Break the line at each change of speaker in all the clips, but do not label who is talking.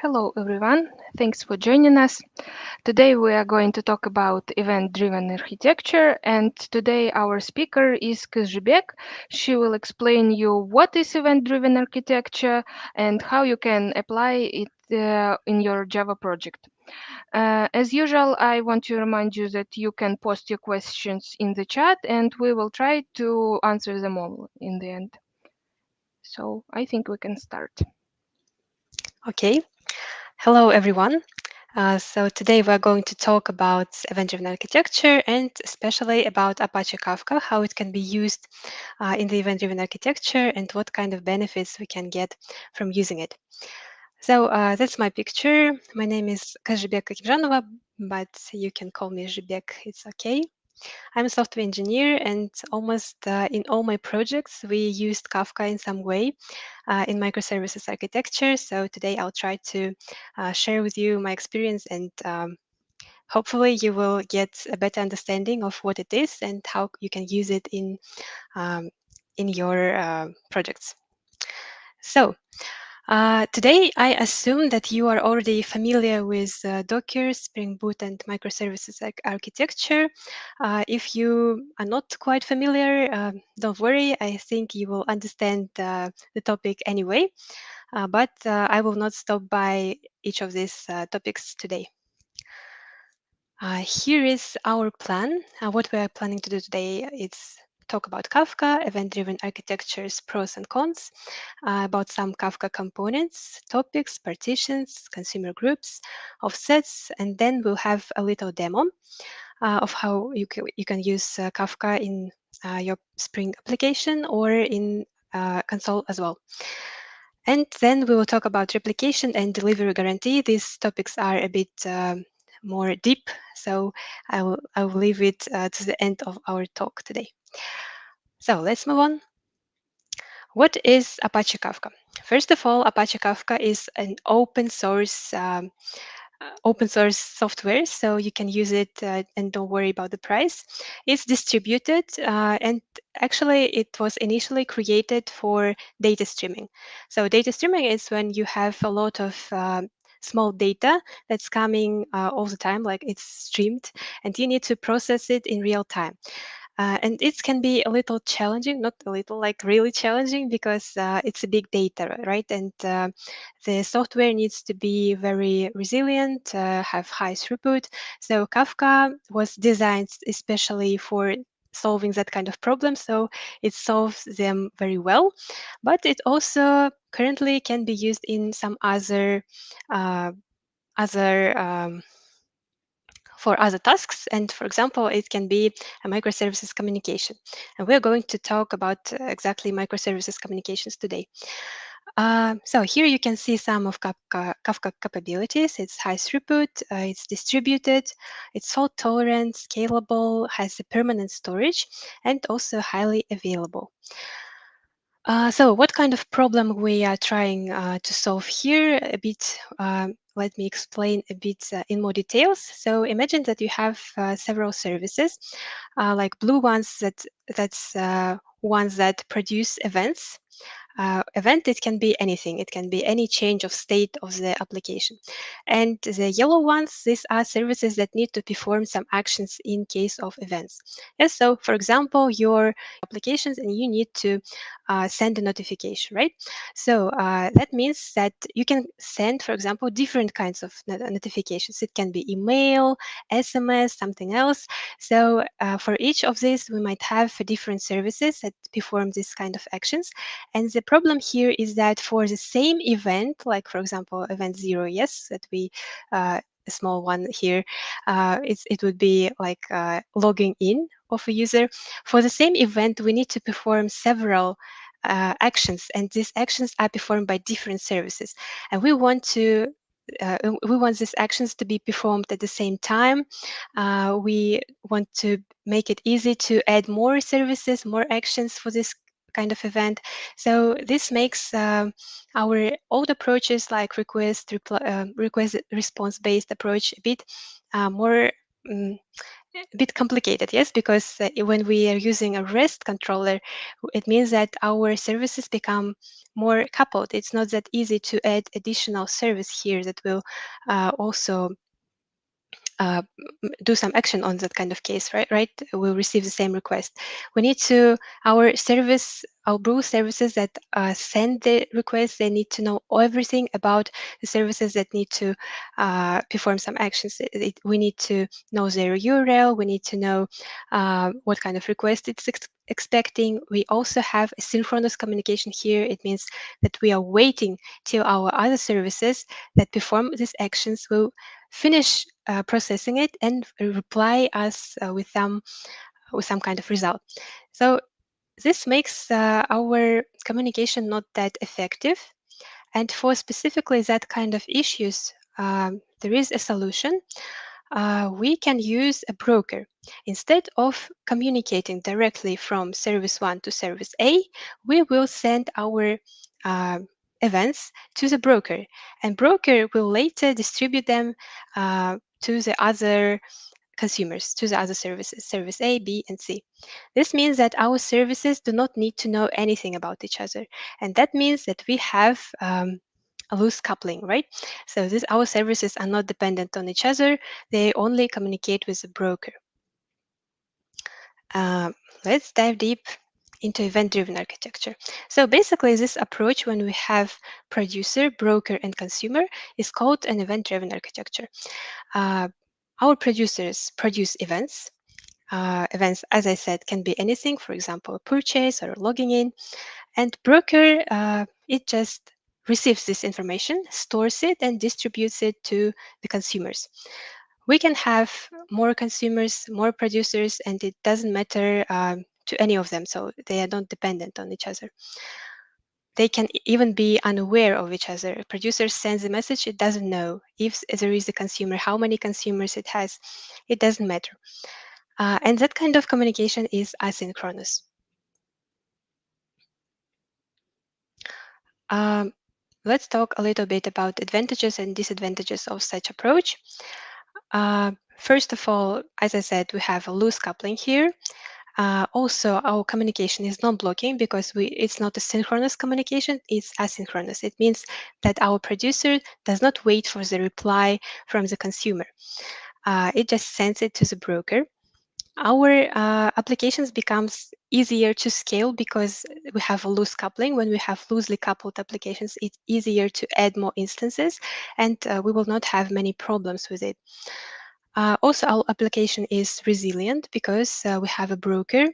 Hello everyone, thanks for joining us. Today we are going to talk about event-driven architecture, and today our speaker is Kazhibek. She will explain you what is event-driven architecture and how you can apply it in your Java project. As usual, I want to remind you that you can post your questions in the chat and we will try to answer them all in the end. So I think we can start.
Okay, hello everyone. So today we're going to talk about event-driven architecture and especially about Apache Kafka, how it can be used in the event-driven architecture and what kind of benefits we can get from using it. So that's my picture. My name is Kazhibek Akimjanova, but you can call me Zhibek, it's okay. I'm a software engineer, and almost in all my projects, we used Kafka in some way in microservices architecture. So today I'll try to share with you my experience, and hopefully you will get a better understanding of what it is and how you can use it um, in your projects. So today, I assume that you are already familiar with Docker, Spring Boot, and microservices architecture. If you are not quite familiar, don't worry. I think you will understand the topic anyway. But I will not stop by each of these topics today. Here is our plan. What we are planning to do today is talk about Kafka, event-driven architectures, pros and cons, about some Kafka components, topics, partitions, consumer groups, offsets, and then we'll have a little demo of how you can use Kafka in your Spring application or in console as well. And then we will talk about replication and delivery guarantee. These topics are a bit more deep, so I will leave it to the end of our talk today. So let's move on. What is Apache Kafka? First of all, Apache Kafka is an open source software, so you can use it and don't worry about the price. It's distributed, and actually it was initially created for data streaming. So data streaming is when you have a lot of small data that's coming all the time, like it's streamed, and you need to process it in real time. And it can be a little challenging, not a little, like really challenging, because it's a big data, right? And the software needs to be very resilient, have high throughput. So Kafka was designed especially for solving that kind of problem, so it solves them very well. But it also currently can be used in some other other for other tasks. And for example, it can be a microservices communication. And we're going to talk about exactly microservices communications today. So here you can see some of Kafka capabilities. It's high throughput, it's distributed, it's fault tolerant, scalable, has a permanent storage, and also highly available. So what kind of problem we are trying to solve here a bit? Let me explain a bit in more details. So imagine that you have several services, like blue ones that's ones that produce events. Event, it can be anything. It can be any change of state of the application. And the yellow ones, these are services that need to perform some actions in case of events. Yes, so for example, your applications and you need to send a notification, right? So that means that you can send, for example, different kinds of notifications. It can be email, SMS, something else. So for each of these, we might have different services that perform this kind of actions. And the problem here is that for the same event, like for example, event 0, yes, that we a small one here, it would be like logging in of a user. For the same event, we need to perform several actions, and these actions are performed by different services. And we want these actions to be performed at the same time. We want to make it easy to add more services, more actions for this kind of event. So this makes our old approaches like request response based approach a bit more a bit complicated, yes, because when we are using a REST controller, it means that our services become more coupled. It's not that easy to add additional service here that will also uh, do some action on that kind of case, right? We'll receive the same request. We need to, our brew services that send the request, they need to know everything about the services that need to perform some actions. We need to know their URL, we need to know what kind of request it's expecting. We also have asynchronous communication here. It means that we are waiting till our other services that perform these actions will finish processing it and reply us with some kind of result. So this makes our communication not that effective. And for specifically that kind of issues, there is a solution. We can use a broker. Instead of communicating directly from service 1 to service A, we will send our uh, events to the broker, and broker will later distribute them to the other consumers, to the other services, service A, B, and C. This means that our services do not need to know anything about each other. And that means that we have a loose coupling, right? So our services are not dependent on each other. They only communicate with the broker. Uh, let's dive deep into event-driven architecture. So basically, this approach, when we have producer, broker, and consumer, is called an event-driven architecture. Uh, our producers produce events. Events, as I said, can be anything, for example, a purchase or logging in. And broker, it just receives this information, stores it, and distributes it to the consumers. We can have more consumers, more producers, and it doesn't matter to any of them. So they are not dependent on each other. They can even be unaware of each other. A producer sends a message, it doesn't know if there is a consumer, how many consumers it has. It doesn't matter. And that kind of communication is asynchronous. Um, let's talk a little bit about advantages and disadvantages of such approach. First of all, as I said, we have a loose coupling here. Also, our communication is non-blocking because it's not a synchronous communication, it's asynchronous. It means that our producer does not wait for the reply from the consumer. It just sends it to the broker. Our applications becomes easier to scale because we have a loose coupling. When we have loosely coupled applications, it's easier to add more instances, and we will not have many problems with it. Also, our application is resilient because we have a broker.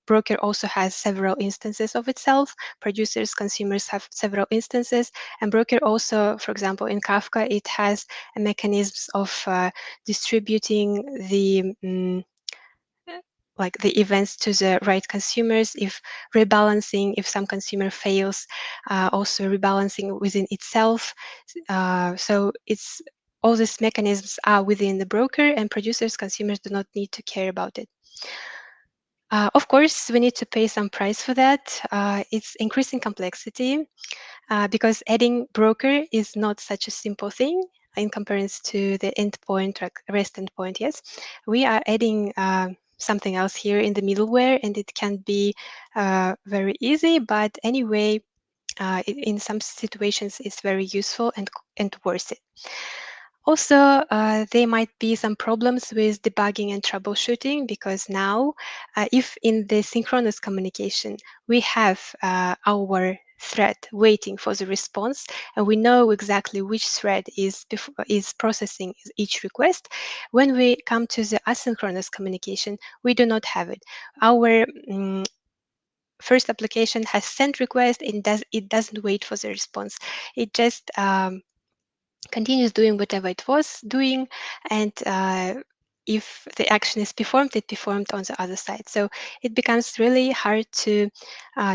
Broker also has several instances of itself. Producers, consumers have several instances. And broker also, for example, in Kafka, it has a mechanisms of distributing the like the events to the right consumers, if rebalancing, if some consumer fails, also rebalancing within itself. So it's all these mechanisms are within the broker, and producers, consumers do not need to care about it. Of course, we need to pay some price for that. It's increasing complexity because adding broker is not such a simple thing in comparison to the endpoint, like REST endpoint. Yes, we are adding something else here in the middleware, and it can be very easy. But anyway, in some situations, it's very useful and worth it. Also, there might be some problems with debugging and troubleshooting because now, if in the synchronous communication we have our thread waiting for the response, and we know exactly which thread is processing each request, when we come to the asynchronous communication, we do not have it. Our first application has sent request, and it doesn't wait for the response. It just continues doing whatever it was doing, and if the action is performed, it performed on the other side. So it becomes really hard to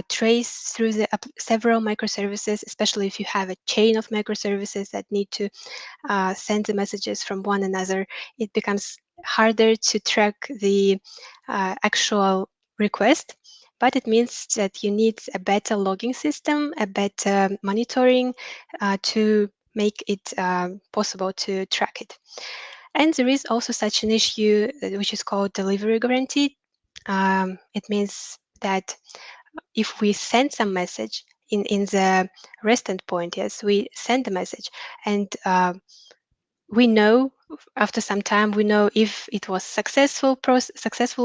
trace through the several microservices, especially if you have a chain of microservices that need to send the messages from one another. It becomes harder to track the actual request, but it means that you need a better logging system, a better monitoring to make it possible to track it. And there is also such an issue which is called delivery guarantee. It means that if we send some message in the REST endpoint, yes, we send the message, and we know after some time we know if it was successfully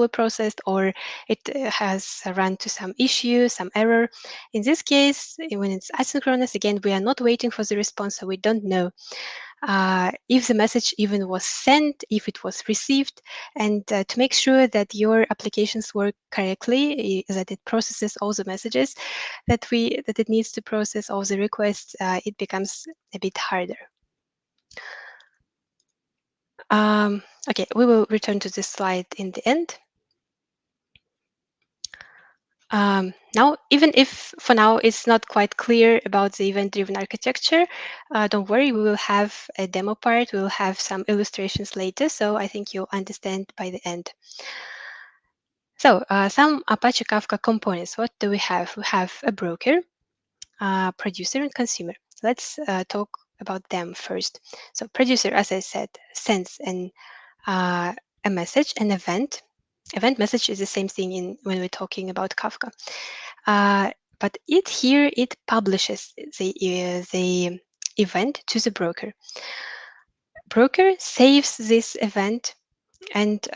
processed, or it has run to some issue, some error. In this case, when it's asynchronous, again, we are not waiting for the response, so we don't know if the message even was sent, if it was received, and to make sure that your applications work correctly, that it processes all the messages that it needs to process, all the requests, it becomes a bit harder. Okay, we will return to this slide in the end. Now, even if for now it's not quite clear about the event-driven architecture, don't worry, we will have a demo part, we will have some illustrations later, so I think you'll understand by the end. So some Apache Kafka components, what do we have? We have a broker, producer, and consumer. Let's talk about them first. So producer, as I said, sends a message, an event. Event message is the same thing when we're talking about Kafka. But it publishes the event to the broker. Broker saves this event, and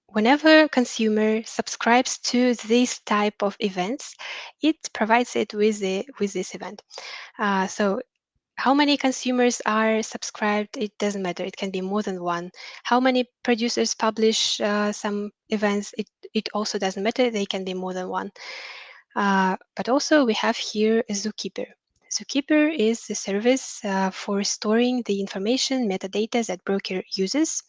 whenever consumer subscribes to this type of events, it provides it with this event. So how many consumers are subscribed, it doesn't matter. It can be more than one. How many producers publish some events, it also doesn't matter. They can be more than one. But also we have here a Zookeeper. Zookeeper is the service for storing the information, metadata that broker uses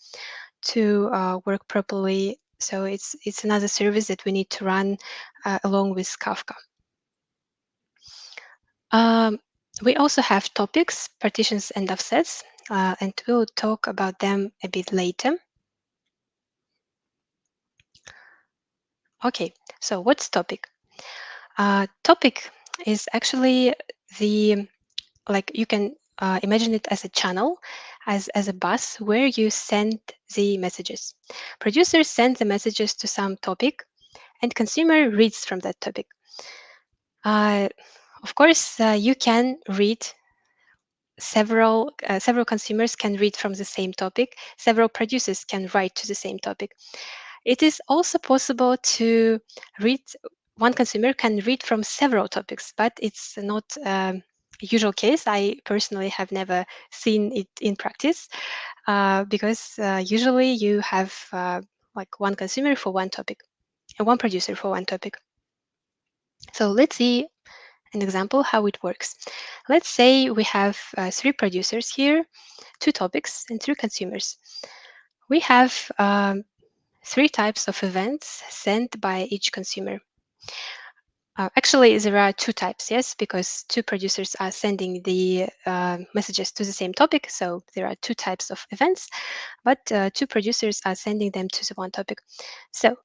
to work properly. So it's another service that we need to run along with Kafka. We also have topics, partitions, and offsets, and we'll talk about them a bit later. Okay, so what's topic? Topic is actually like you can imagine it as a channel, as a bus where you send the messages. Producers send the messages to some topic, and consumer reads from that topic. Of course, you can read several consumers can read from the same topic. Several producers can write to the same topic. It is also possible to read. One consumer can read from several topics, but it's not a usual case. I personally have never seen it in practice because usually you have like one consumer for one topic and one producer for one topic. So let's see an example how it works. Let's say we have three producers here, two topics, and three consumers. We have three types of events sent by each consumer. Actually, there are two types, yes, because two producers are sending the messages to the same topic. So there are two types of events, but two producers are sending them to the one topic. So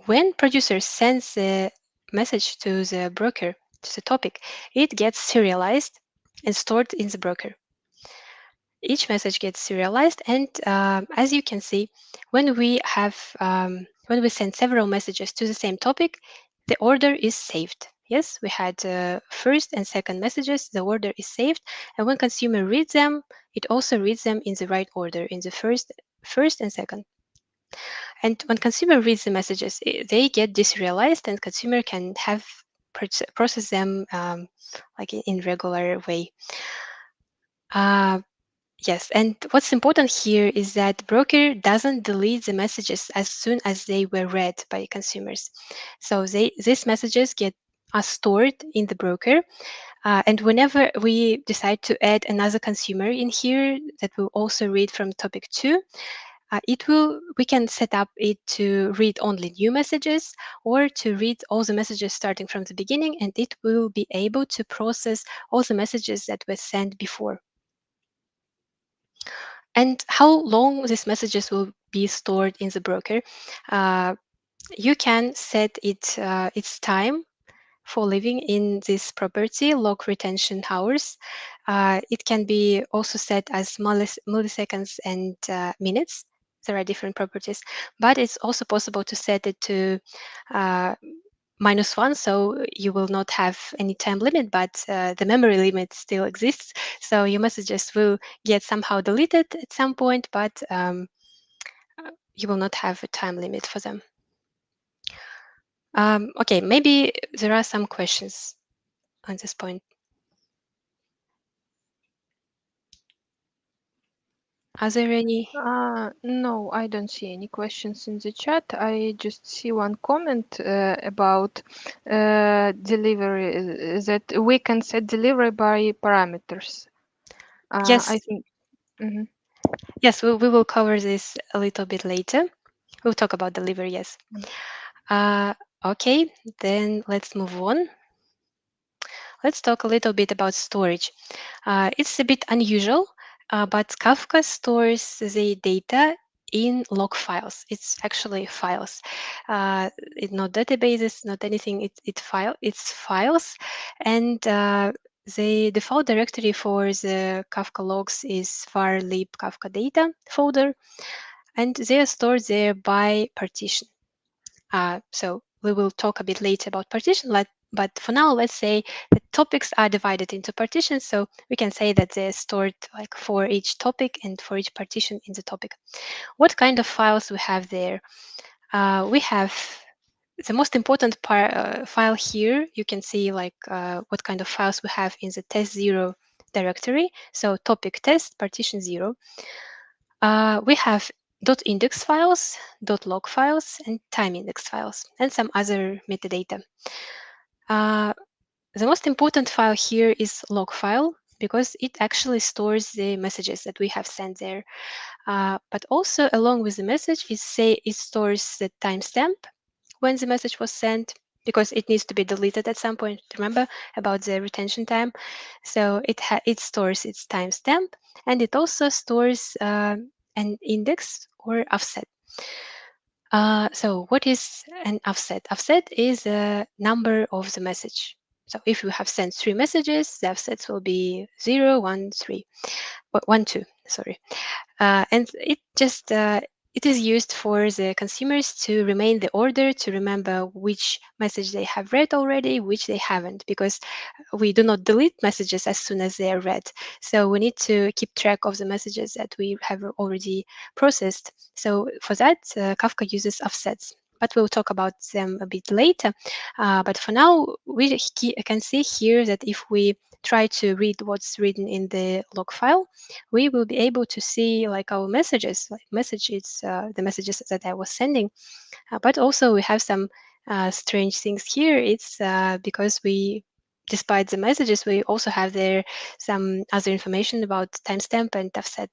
when producer sends a message to the broker, to the topic, it gets serialized and stored in the broker. Each message gets serialized, and as you can see, when we send several messages to the same topic, the order is saved. Yes, we had first and second messages, the order is saved, and when consumer reads them, it also reads them in the right order, in the first and second. And when consumer reads the messages, they get deserialized, and consumer can have process them like in regular way. Yes, and what's important here is that broker doesn't delete the messages as soon as they were read by consumers. So these messages are stored in the broker, and whenever we decide to add another consumer in here that will also read from topic 2, we can set up it to read only new messages or to read all the messages starting from the beginning, and it will be able to process all the messages that were sent before. And how long these messages will be stored in the broker? You can set its time for living in this property, log retention hours. It can be also set as milliseconds and minutes. There are different properties, but it's also possible to set it to uh, -1, so you will not have any time limit, but the memory limit still exists. So your messages will get somehow deleted at some point, but you will not have a time limit for them. Okay, maybe there are some questions on this point. Are there any?
No, I don't see any questions in the chat. I just see one comment about delivery, that we can set delivery by parameters. I
Yes,
think. Mhm.
yes, we will cover this a little bit later. We'll talk about delivery, yes.
Mm.
Uh, okay, then let's move on. Let's talk a little bit about storage. It's a bit unusual, but Kafka stores the data in log files. It's actually files. It's not databases, not anything. It's files, and the default directory for the Kafka logs is var lib Kafka data folder, and they are stored there by partition. So we will talk a bit later about partition, but for now, let's say the topics are divided into partitions. So we can say that they're stored like for each topic and for each partition in the topic. What kind of files we have there? We have the most important file here. You can see like what kind of files we have in the test0 directory. So topic test partition 0. We have .index files, .log files, and time index files, and some other metadata. Uh, the most important file here is log file because it actually stores the messages that we have sent there. But also along with the message, it stores the timestamp when the message was sent because it needs to be deleted at some point. Remember about the retention time? So it stores its timestamp, and it also stores an index or offset. So what is an offset? Offset is a number of the message. So if you have sent 3 messages, the offsets will be 0, 1, 3, 1, 2, sorry. And it is used for the consumers to remain the order, to remember which message they have read already, which they haven't, because we do not delete messages as soon as they are read. So we need to keep track of the messages that we have already processed. So for that, Kafka uses offsets. But we'll talk about them a bit later. But for now, we can see here that if we try to read what's written in the log file, we will be able to see like our messages, like messages, the messages that I was sending. But also we have some strange things here. It's because despite the messages, we also have there some other information about timestamp and offset.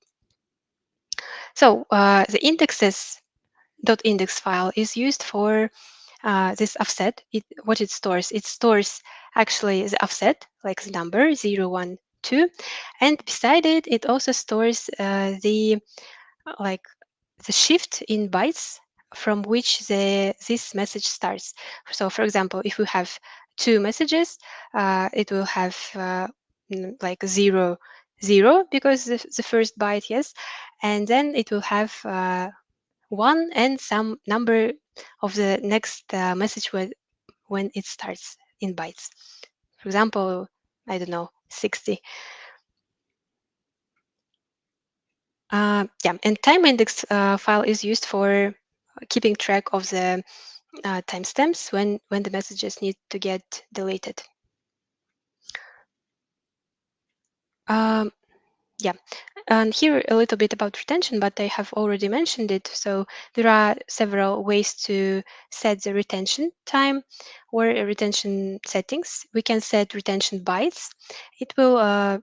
So the indexes.index file is used for this offset. What it stores actually the offset, like the number 0, 1, 2, and beside it, it also stores the like the shift in bytes from which this message starts. So, for example, if we have 2 messages, it will have like 0, 0 because the first byte, yes, and then it will have 1 and some number of the next message when it starts in bytes. For example, I don't know, 60. Yeah, and time index file is used for keeping track of the timestamps when the messages need to get deleted. Um, yeah, and here a little bit about retention, but I have already mentioned it. So there are several ways to set the retention time or retention settings. We can set retention bytes. It will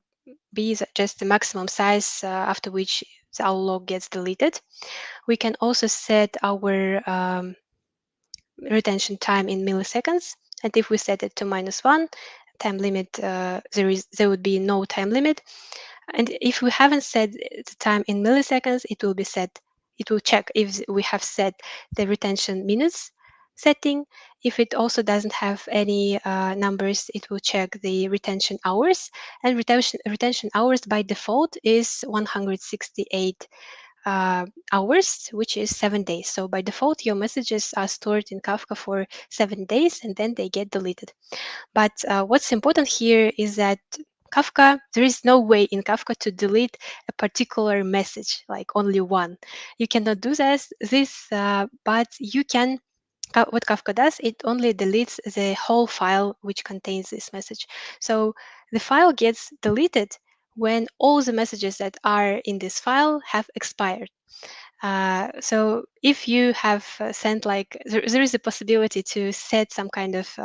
be just the maximum size after which our log gets deleted. We can also set our retention time in milliseconds. And if we set it to -1, time limit, there would be no time limit. And if we haven't set the time in milliseconds, it will check if we have set the retention minutes. setting. If it also doesn't have any numbers, it will check the retention hours. And retention hours by default is 168 hours, which is 7 days. So by default, your messages are stored in Kafka for 7 days and then they get deleted. But what's important here is that Kafka, there is no way in Kafka to delete a particular message, like only one. You cannot do this, but you can. What Kafka does, it only deletes the whole file which contains this message. So the file gets deleted when all the messages that are in this file have expired. So if you have sent there is a possibility to set some kind of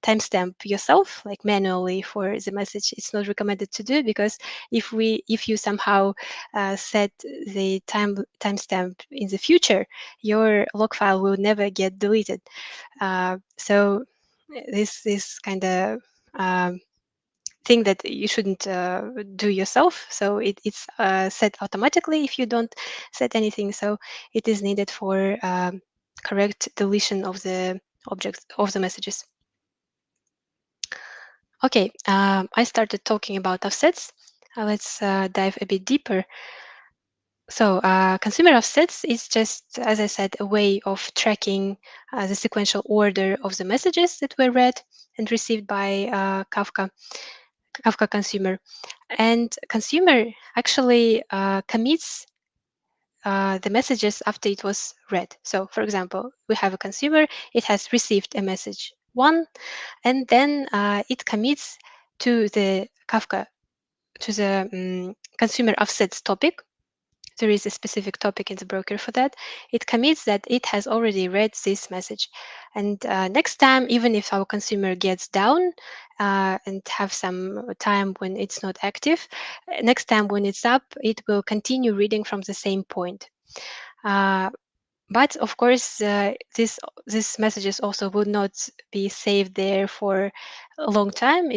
timestamp yourself, like manually for the message. It's not recommended to do because if you somehow set the timestamp in the future, your log file will never get deleted. So this is kind of thing that you shouldn't do yourself. So it's set automatically if you don't set anything. So it is needed for correct deletion of the objects of the messages. Okay, I started talking about offsets. Let's dive a bit deeper. So consumer offsets is just, as I said, a way of tracking the sequential order of the messages that were read and received by Kafka consumer. And consumer actually commits the messages after it was read. So for example, we have a consumer, it has received a message one, and then it commits to the Kafka, to the consumer offsets topic. There is a specific topic in the broker for that. It commits that it has already read this message. And next time, even if our consumer gets down and have some time when it's not active, next time when it's up, it will continue reading from the same point. But of course, these messages also would not be saved there for a long time.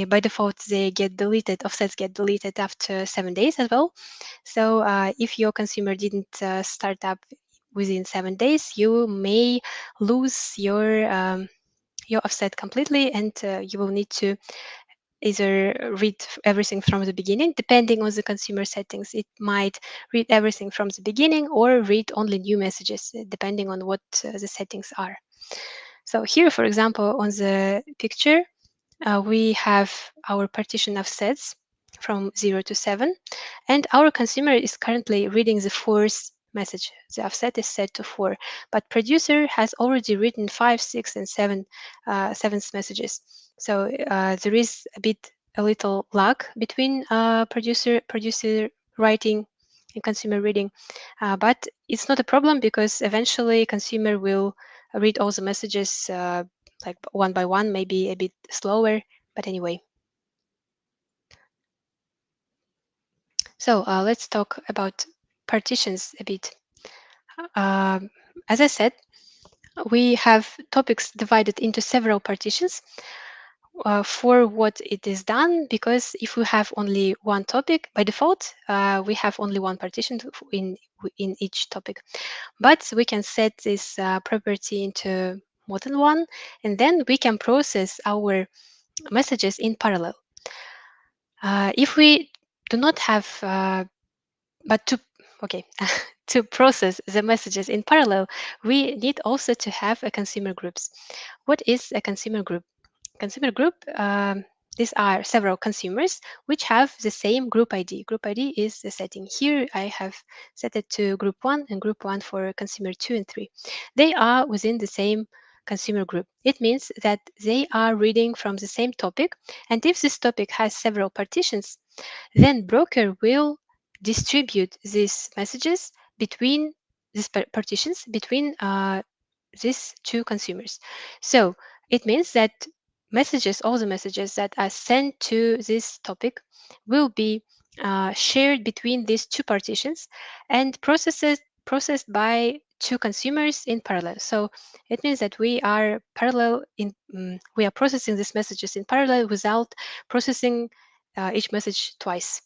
By default, they get deleted. Offsets get deleted after 7 days as well. So if your consumer didn't start up within 7 days, you may lose your offset completely, and you will need to either read everything from the beginning. Depending on the consumer settings, it might read everything from the beginning or read only new messages, depending on what the settings are. So here, for example, on the picture, we have our partition offsets from 0 to 7, and our consumer is currently reading the fourth message. The offset is set to 4, but producer has already written 5, 6, and 7 seventh messages. So there is a little lag between producer writing and consumer reading, but it's not a problem because eventually consumer will read all the messages like one by one, maybe a bit slower, but anyway. So let's talk about partitions a bit. As I said, we have topics divided into several partitions for what it is done, because if we have only one topic, by default, we have only one partition in each topic. But we can set this property into more than one, and then we can process our messages in parallel. If we do not have, but to, okay, to process the messages in parallel, we need also to have a consumer groups. What is a consumer group? Consumer group, these are several consumers which have the same group ID. Group ID is the setting. Here I have set it to group 1 and group 1 for consumer 2 and 3. They are within the same consumer group. It means that they are reading from the same topic, and if this topic has several partitions, then broker will distribute these messages between these partitions between these two consumers. So it means that all the messages that are sent to this topic will be shared between these two partitions and processed by two consumers in parallel. So it means that we are processing these messages in parallel without processing each message twice.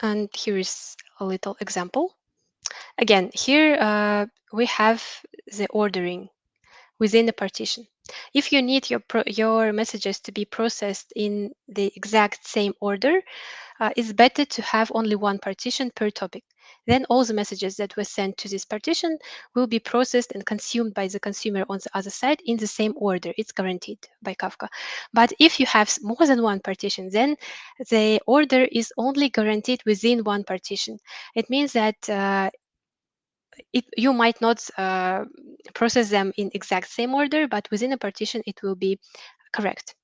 And here is a little example. Again, here we have the ordering within the partition. If you need your messages to be processed in the exact same order, it's better to have only one partition per topic. Then all the messages that were sent to this partition will be processed and consumed by the consumer on the other side in the same order. It's guaranteed by Kafka. But if you have more than one partition, then the order is only guaranteed within one partition. It means that you might not process them in exact same order, but within a partition it will be correct.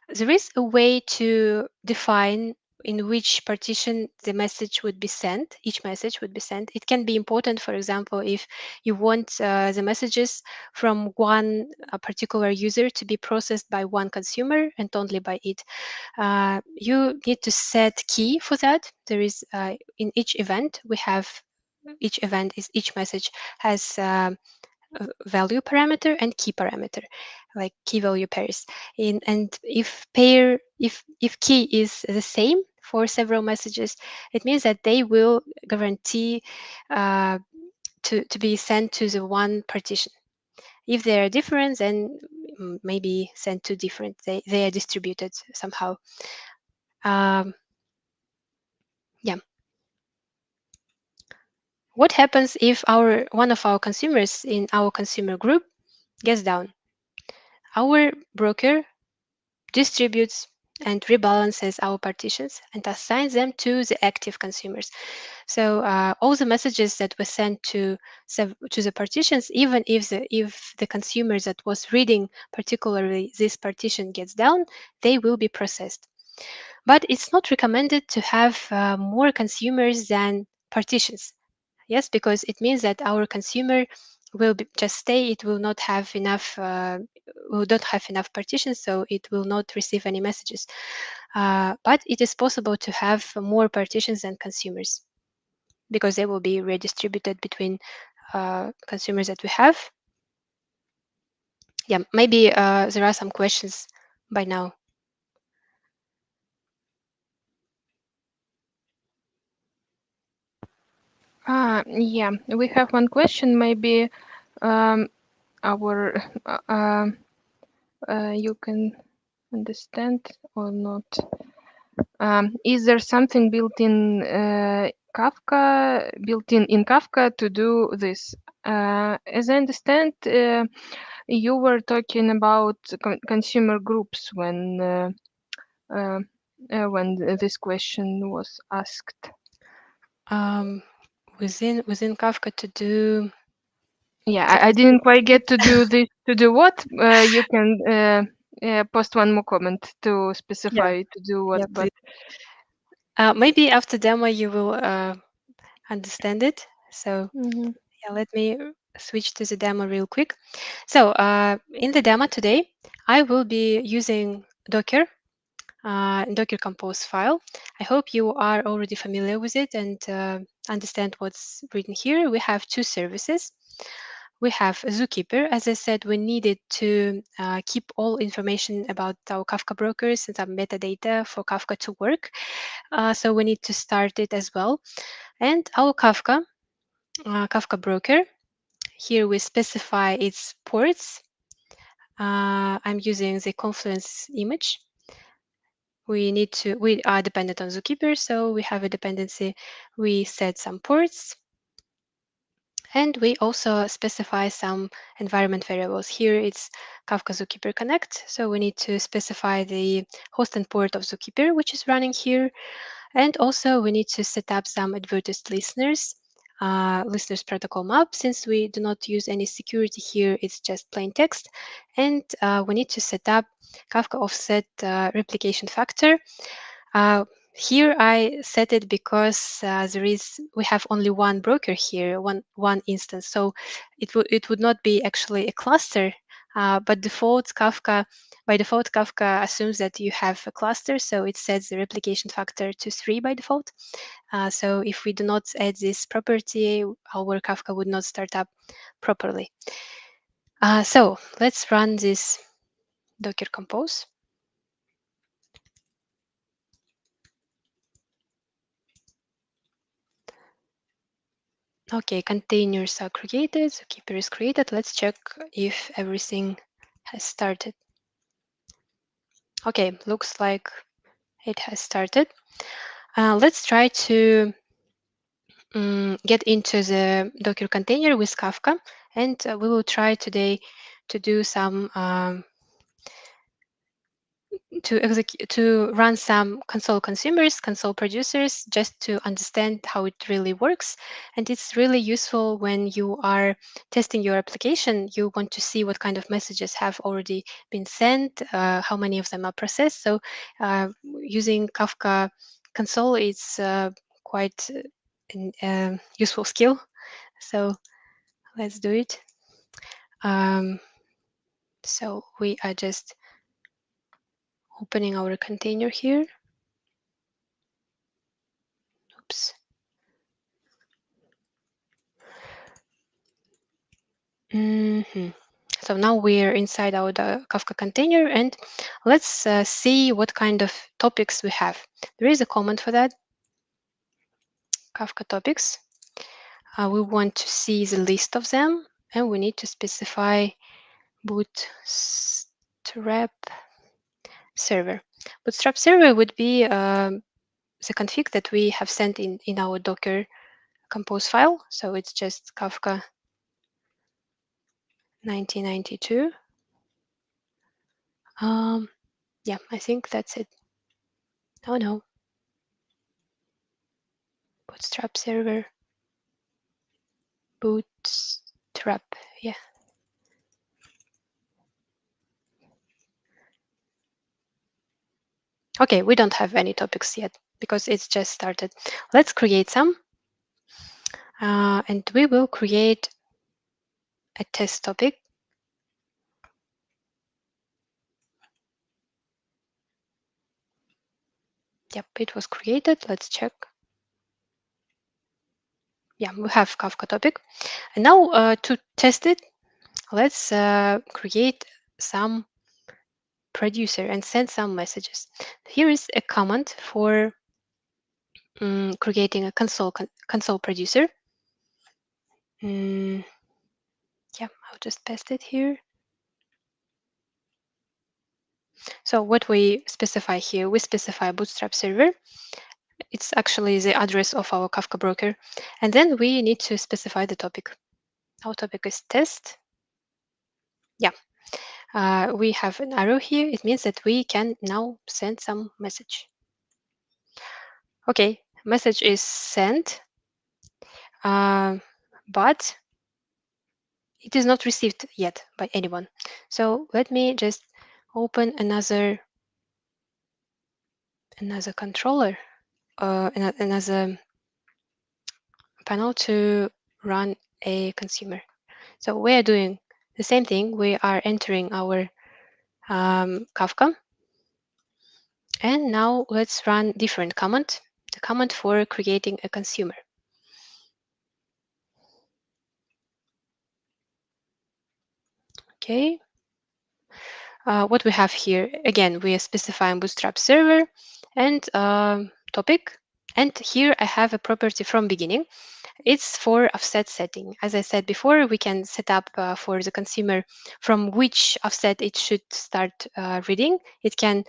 There is a way to define in which partition the message would be sent, each message would be sent. It can be important, for example, if you want the messages from one particular user to be processed by one consumer and only by it. You need to set key for that. There is in each event, we have each message has value parameter and key parameter, like key value pairs. And if key is the same for several messages, it means that they will guarantee uh, to be sent to the one partition. If they are different, then maybe sent to different. They are distributed somehow. Um, yeah. What happens if one of our consumers in our consumer group gets down? Our broker distributes and rebalances our partitions and assigns them to the active consumers. So all the messages that were sent to the partitions, even if the consumer that was reading particularly this partition gets down, they will be processed. But it's not recommended to have more consumers than partitions. Yes, because it means that our consumer will just stay. It will not have enough. Will not have enough partitions, so it will not receive any messages. But it is possible to have more partitions than consumers because they will be redistributed between consumers that we have. Yeah, maybe there are some questions by now.
Yeah, we have one question. Maybe um, our you can understand or not. Is there something built in Kafka, built in Kafka to do this? As I understand, you were talking about consumer groups uh, when this question was asked.
Um, within Kafka to do.
Yeah,
To
I
answer.
didn't quite get to do this. To do what? You can post one more comment to
Yeah,
specify to do what,
yeah,
but
please. Maybe after demo you will understand it. So
mhm.
yeah, let me switch to the demo real quick. So in the demo today, I will be using Docker Compose file. I hope you are already familiar with it and understand what's written here. We have two services. We have Zookeeper. As I said, we needed to keep all information about our Kafka brokers and some metadata for Kafka to work. So we need to start it as well. And our Kafka broker, here we specify its ports. I'm using the Confluence image. We are dependent on Zookeeper, so we have a dependency. We set some ports, and we also specify some environment variables. Here it's Kafka Zookeeper Connect, so we need to specify the host and port of Zookeeper, which is running here. And also we need to set up some advertised listeners protocol map. Since we do not use any security here, it's just plain text. And we need to set up Kafka offset replication factor. Uh, Here I set it because we have only one broker here, one instance. So it would not be actually a cluster, but by default Kafka assumes that you have a cluster, so it sets the replication factor to 3 by default. So if we do not add this property, our Kafka would not start up properly. So let's run this Docker Compose. Okay, containers are created, so keeper is created. Let's check if everything has started. Okay, looks like it has started. Let's try to get into the Docker container with Kafka, and we will try today to do some to run some console consumers, console producers, just to understand how it really works. And it's really useful when you are testing your application. You want to see what kind of messages have already been sent, how many of them are processed. So using Kafka console is quite an useful skill. So let's do it. So we are just opening our container here. Oops. So now we're inside our Kafka container, and let's see what kind of topics we have. There is a command for that, Kafka topics. We want to see the list of them, and we need to specify bootstrap server. Bootstrap server would be the config that we have sent in our Docker compose file. So it's just Kafka 1992. Yeah, I think that's it. Oh no, bootstrap server, bootstrap, yeah. Okay, we don't have any topics yet because it's just started. Let's create some, and we will create a test topic. Yep, it was created. Let's check. Yeah, we have Kafka topic. And now to test it, let's create some producer and send some messages. Here is a command for creating a console producer. Yeah, I'll just paste it here. So what we specify here, we specify bootstrap server. It's actually the address of our Kafka broker. And then we need to specify the topic. Our topic is test. Yeah, we have an arrow here. It means that we can now send some message. Okay, message is sent, but it is not received yet by anyone. So let me just open another controller, another panel to run a consumer. So we are doing the same thing. We are entering our Kafka. And now let's run different command, the command for creating a consumer. Okay. What we have here, again, we are specifying bootstrap server and topic. And here I have a property from beginning. It's for offset setting. As I said before, we can set up for the consumer from which offset it should start reading. It can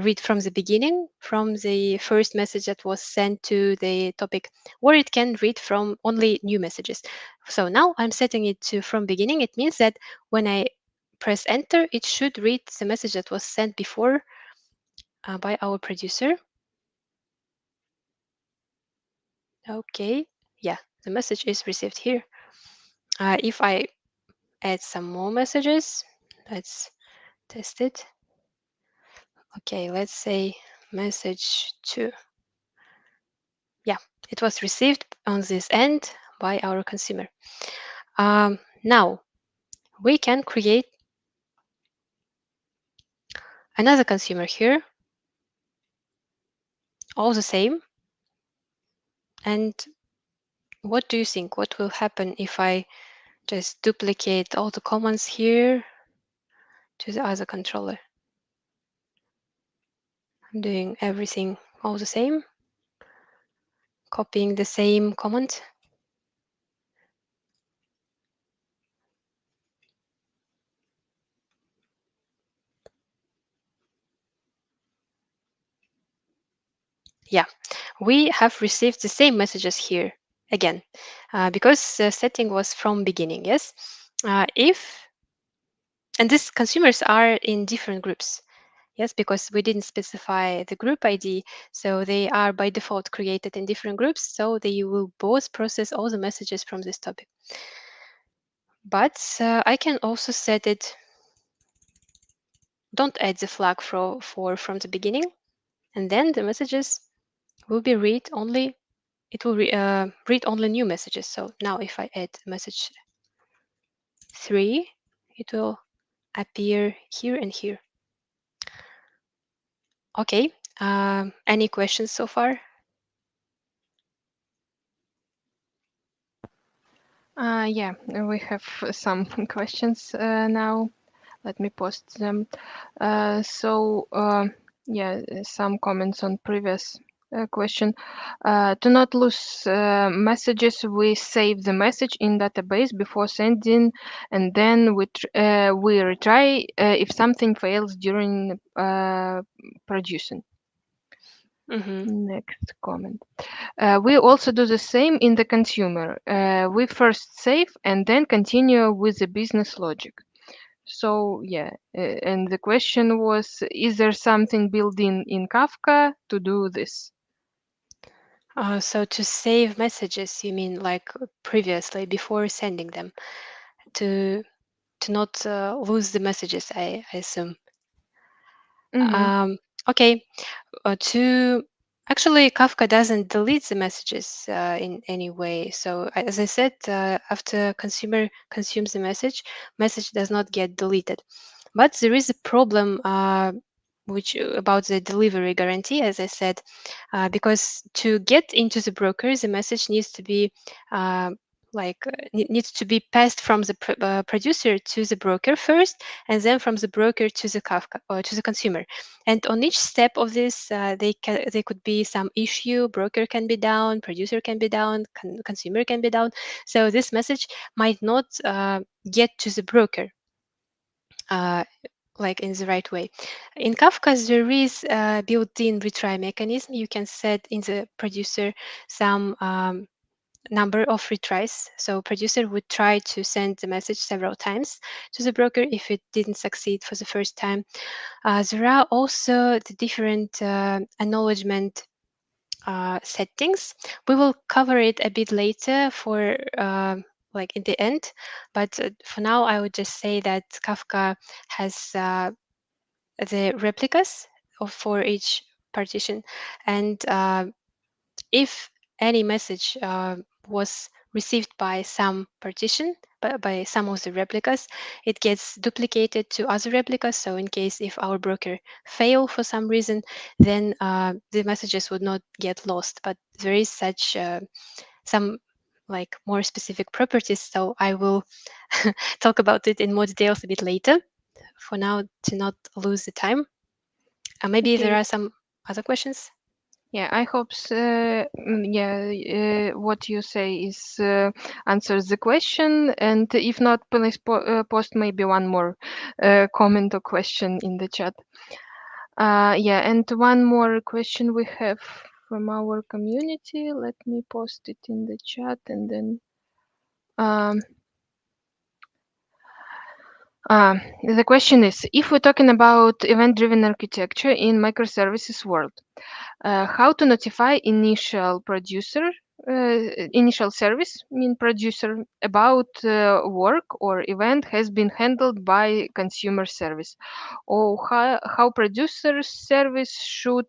read from the beginning, from the first message that was sent to the topic, or it can read from only new messages. So now I'm setting it to from beginning. It means that when I press enter, it should read the message that was sent before by our producer. Okay, yeah, the message is received here. If I add some more messages, let's test it. Okay, let's say message 2. Yeah, it was received on this end by our consumer. Now we can create another consumer here, all the same. And what do you think? What will happen if I just duplicate all the commands here to the other controller? I'm doing everything all the same, copying the same command. Yeah, we have received the same messages here again because the setting was from beginning. Yes, if and these consumers are in different groups. Yes, because we didn't specify the group ID, so they are by default created in different groups, so they will both process all the messages from this topic. But I can also set it, don't add the flag for from the beginning, and then the messages will be read only, it will read only new messages. So now if I add message 3, it will appear here and here. Okay, any questions so far?
Yeah, we have some questions now. Let me post them. Yeah, some comments on previous question. To not lose messages, we save the message in database before sending, and then we retry if something fails during producing.
Mm-hmm.
Next comment. We also do the same in the consumer. We first save and then continue with the business logic. So yeah, and the question was, is there something built in Kafka to do this?
So to save messages, you mean like previously before sending them, to not lose the messages, I assume.
Mm-hmm.
Okay, to actually Kafka doesn't delete the messages in any way. So as I said, after consumer consumes the message does not get deleted. But there is a problem which about the delivery guarantee, as I said, because to get into the broker, the message needs to be needs to be passed from the producer to the broker first, and then from the broker to the Kafka or to the consumer. And on each step of this, they could be some issue. Broker can be down, producer can be down, consumer can be down. So this message might not get to the broker uh, like in the right way. In Kafka, there is a built-in retry mechanism. You can set in the producer some number of retries. So producer would try to send the message several times to the broker if it didn't succeed for the first time. There are also the different acknowledgement settings. We will cover it a bit later for like in the end, but for now I would just say that Kafka has the replicas for each partition, and if any message was received by some partition, by some of the replicas, it gets duplicated to other replicas. So in case if our broker fail for some reason, then the messages would not get lost. But there is such some like more specific properties. So I will talk about it in more details a bit later. For now, to not lose the time. Maybe there
Okay.
are some other questions.
Yeah, I hope what you say is answers the question, and if not, please post maybe one more comment or question in the chat. Yeah, and one more question we have from our community. Let me post it in the chat, and then um, the question is, if we're talking about event-driven architecture in microservices world, how to notify initial service, mean producer, about work or event has been handled by consumer service, or how producer service should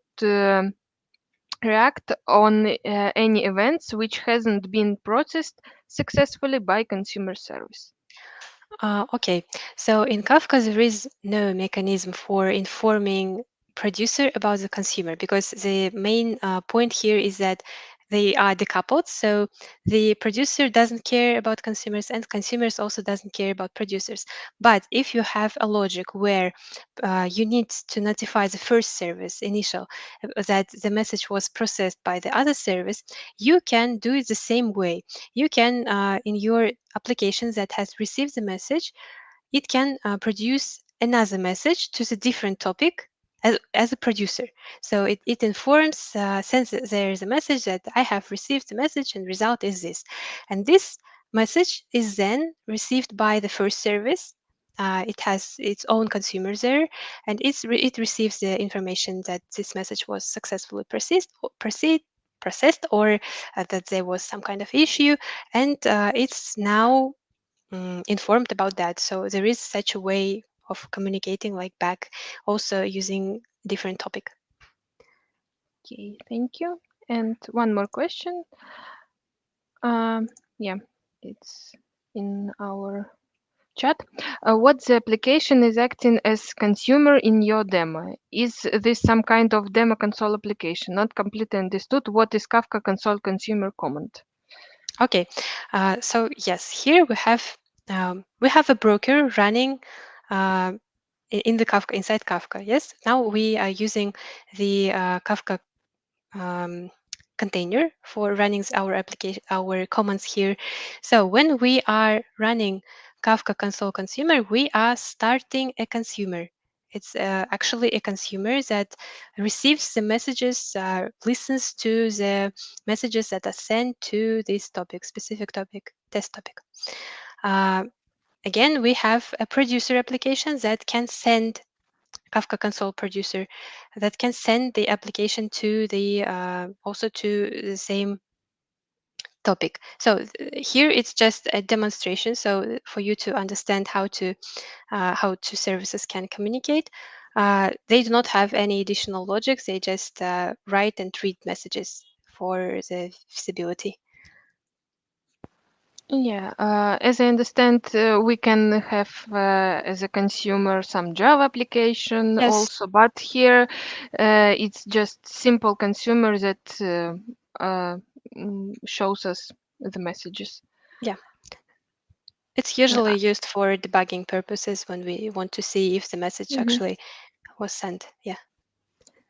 react on any events which hasn't been processed successfully by consumer service.
Okay, so in Kafka, there is no mechanism for informing producer about the consumer because the main point here is that they are decoupled. So the producer doesn't care about consumers and consumers also doesn't care about producers. But if you have a logic where you need to notify the first service initial that the message was processed by the other service, you can do it the same way. You can, in your applications that has received the message, it can produce another message to the different topic as a producer. So it informs, since there is a message that I have received the message and result is this. And this message is then received by the first service. It has its own consumers there, and it receives the information that this message was successfully processed, or that there was some kind of issue, and it's now informed about that. So there is such a way of communicating like back, also using different topic.
Okay, thank you. And one more question. Um, yeah, it's in our chat. What the application is acting as consumer in your demo? Is this some kind of demo console application? Not completely understood. What is Kafka console consumer command?
Okay, so yes, here we have a broker running uh, in the Kafka, inside Kafka. Yes, now we are using the Kafka um, container for running our application, our commands here. So when we are running Kafka console consumer, we are starting a consumer. It's actually a consumer that receives the messages, listens to the messages that are sent to this topic, specific topic, test topic. Uh, Again, we have a producer application that can send Kafka console producer that can send the application to the also to the same topic. So here it's just a demonstration. So for you to understand how two services can communicate, they do not have any additional logics. They just write and read messages for the visibility.
Yeah, as I understand, we can have as a consumer some Java application
Yes,
also, but here it's just simple consumer that shows us the messages.
yeah. It's
Yeah,
usually used for debugging purposes when we want to see if the message
mhm.
actually was sent. Yeah.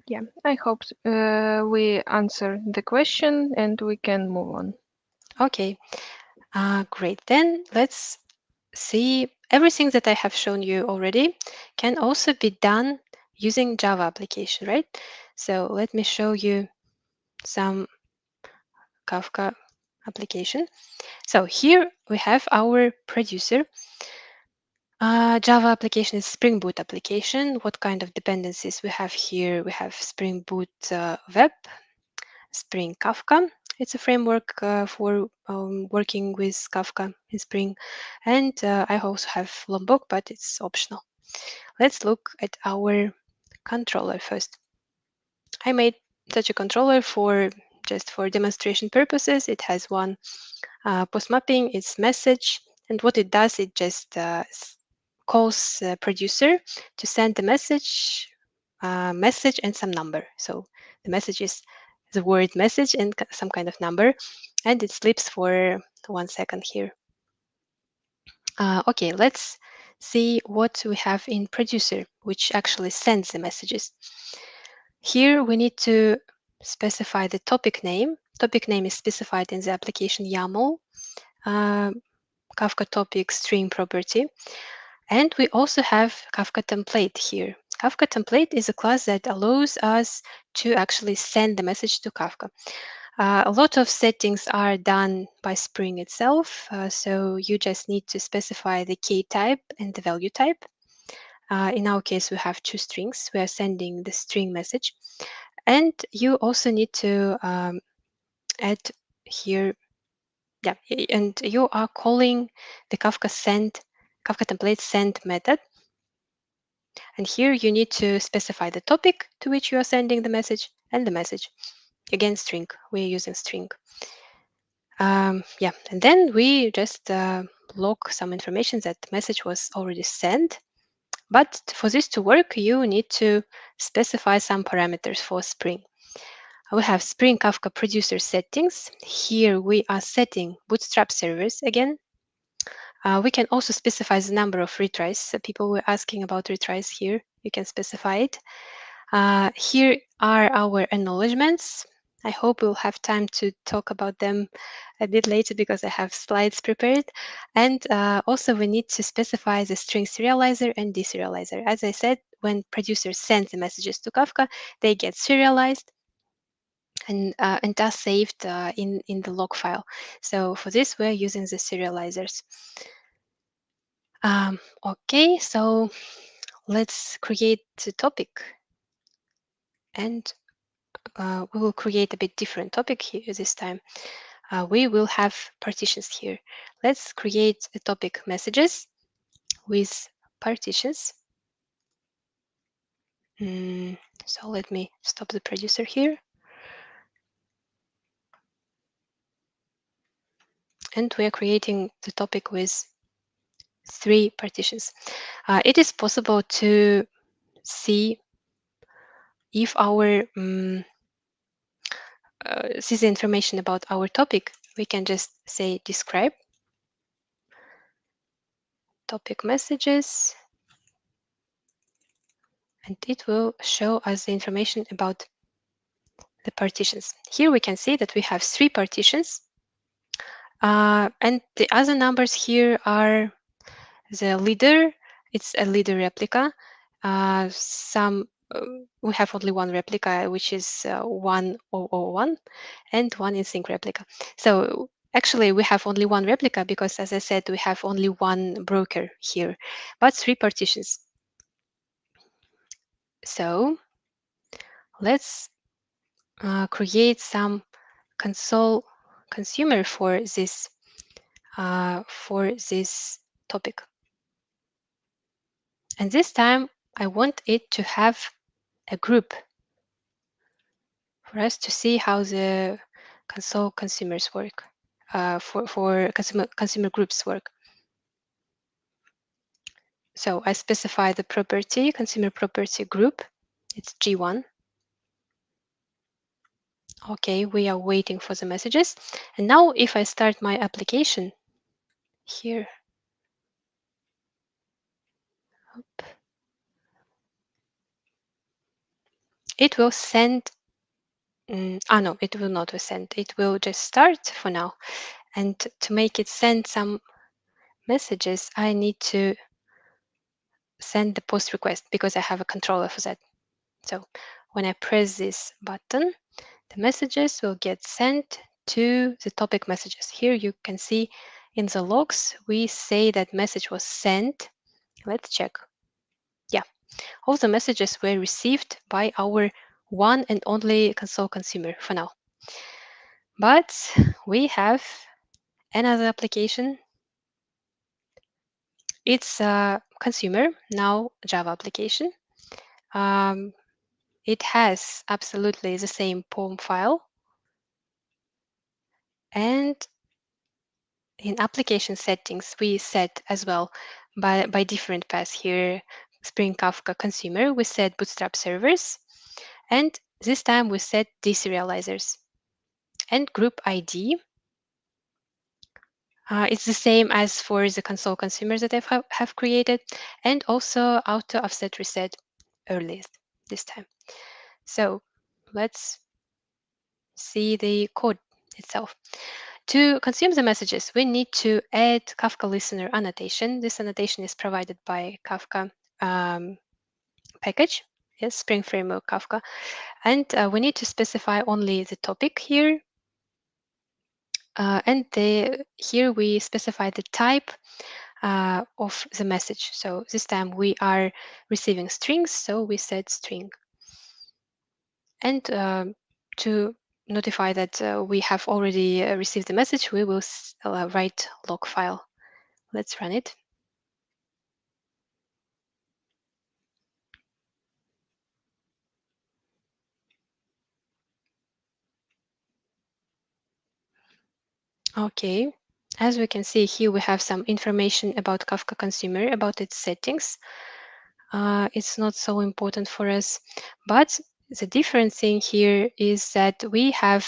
Yeah, I hope we answer the question and we can move on.
Okay. Great. Then let's see, everything that I have shown you already can also be done using Java application, right? So let me show you some Kafka application. So here we have our producer. Java application is Spring Boot application. What kind of dependencies we have here? We have Spring Boot Web, Spring Kafka. It's a framework for working with Kafka in Spring. And I also have Lombok, but it's optional. Let's look at our controller first. I made such a controller for just for demonstration purposes. It has one post mapping, it's message, and what it does, it just calls the producer to send the message and some number. So the message is the word message and some kind of number, and it sleeps for 1 second here. Okay, let's see what we have in producer, which actually sends the messages. Here we need to specify the topic name. Topic name is specified in the application YAML, uh, Kafka topic string property. And we also have Kafka template here. Kafka template is a class that allows us to actually send the message to Kafka. A lot of settings are done by Spring itself, so you just need to specify the key type and the value type. In our case, we have two strings. We are sending the string message. And you also need to add here, yeah, and you are calling the Kafka template send method. And here you need to specify the topic to which you are sending the message and the message. Again, string. We're using string. Yeah, and then we just log some information that the message was already sent. But for this to work, you need to specify some parameters for Spring. We have Spring Kafka producer settings. Here we are setting Bootstrap servers again. We can also specify the number of retries. So people were asking about retries here. You can specify it. Here are our acknowledgements. I hope we'll have time to talk about them a bit later because I have slides prepared. And also we need to specify the string serializer and deserializer. As I said, when producer sends the messages to Kafka, they get serialized and thus saved in the log file. So for this, we're using the serializers. Okay, so let's create the topic, and we will create a bit different topic here this time. We will have partitions here. Let's create a topic messages with partitions. So let me stop the producer here. And we are creating the topic with 3 partitions. It is possible to see if our see the information about our topic. We can just say describe topic messages, and it will show us the information about the partitions. Here we can see that we have 3 partitions, and the other numbers here are the leader. It's a leader replica. We have only one replica, which is 1001, and one in-sync replica. So actually, we have only one replica because, as I said, we have only one broker here, but 3 partitions. So let's create some console consumer for this topic. And this time, I want it to have a group for us to see how the console consumers work, for consumer groups work. So I specify the property, consumer property group. It's G1. Okay, we are waiting for the messages. And now if I start my application here, it will send, no, it will not send. It will just start for now. And to make it send some messages, I need to send the post request because I have a controller for that. So when I press this button, the messages will get sent to the topic messages. Here you can see in the logs, we say that message was sent. Let's check. Yeah, all the messages were received by our one and only console consumer for now. But we have another application. It's a consumer, now Java application. It has absolutely the same POM file. And in application settings, we set as well by different paths here. Spring Kafka consumer, we set Bootstrap servers. And this time we set deserializers. And group ID, it's the same as for the console consumers that I have created. And also auto offset reset earliest this time. So let's see the code itself. To consume the messages, we need to add Kafka listener annotation. This annotation is provided by Kafka package, yes, Spring Framework Kafka. And we need to specify only the topic here. And here we specify the type of the message. So this time we are receiving strings, so we set string. And to notify that we have already received the message, we will write log file. Let's run it. Okay, as we can see here, we have some information about Kafka Consumer, about its settings. It's not so important for us, but the different thing here is that we have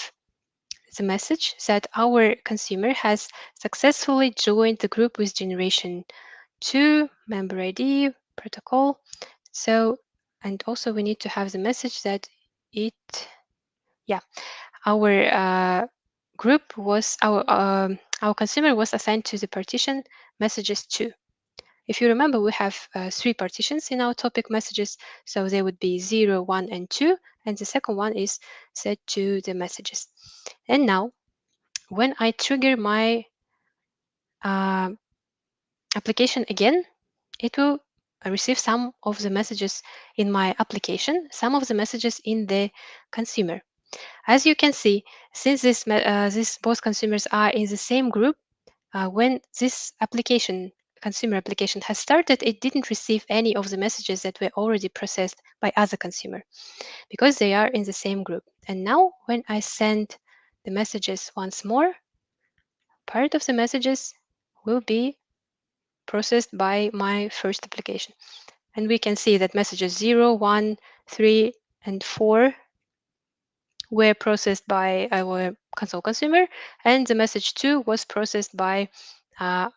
the message that our consumer has successfully joined the group with generation 2, member ID, protocol. So, and also we need to have the message that our group was our consumer was assigned to the partition messages 2. If you remember, we have 3 partitions in our topic messages. So they would be 0, 1, and 2. And the second one is set to the messages. And now, when I trigger my uh, application again, it will receive some of the messages in my application, some of the messages in the consumer. As you can see, since these both consumers are in the same group, when this application, consumer application, has started, it didn't receive any of the messages that were already processed by other consumer because they are in the same group. And now when I send the messages once more, part of the messages will be processed by my first application. And we can see that messages 0, 1, 3, and 4 were processed by our console consumer, and the message 2 was processed by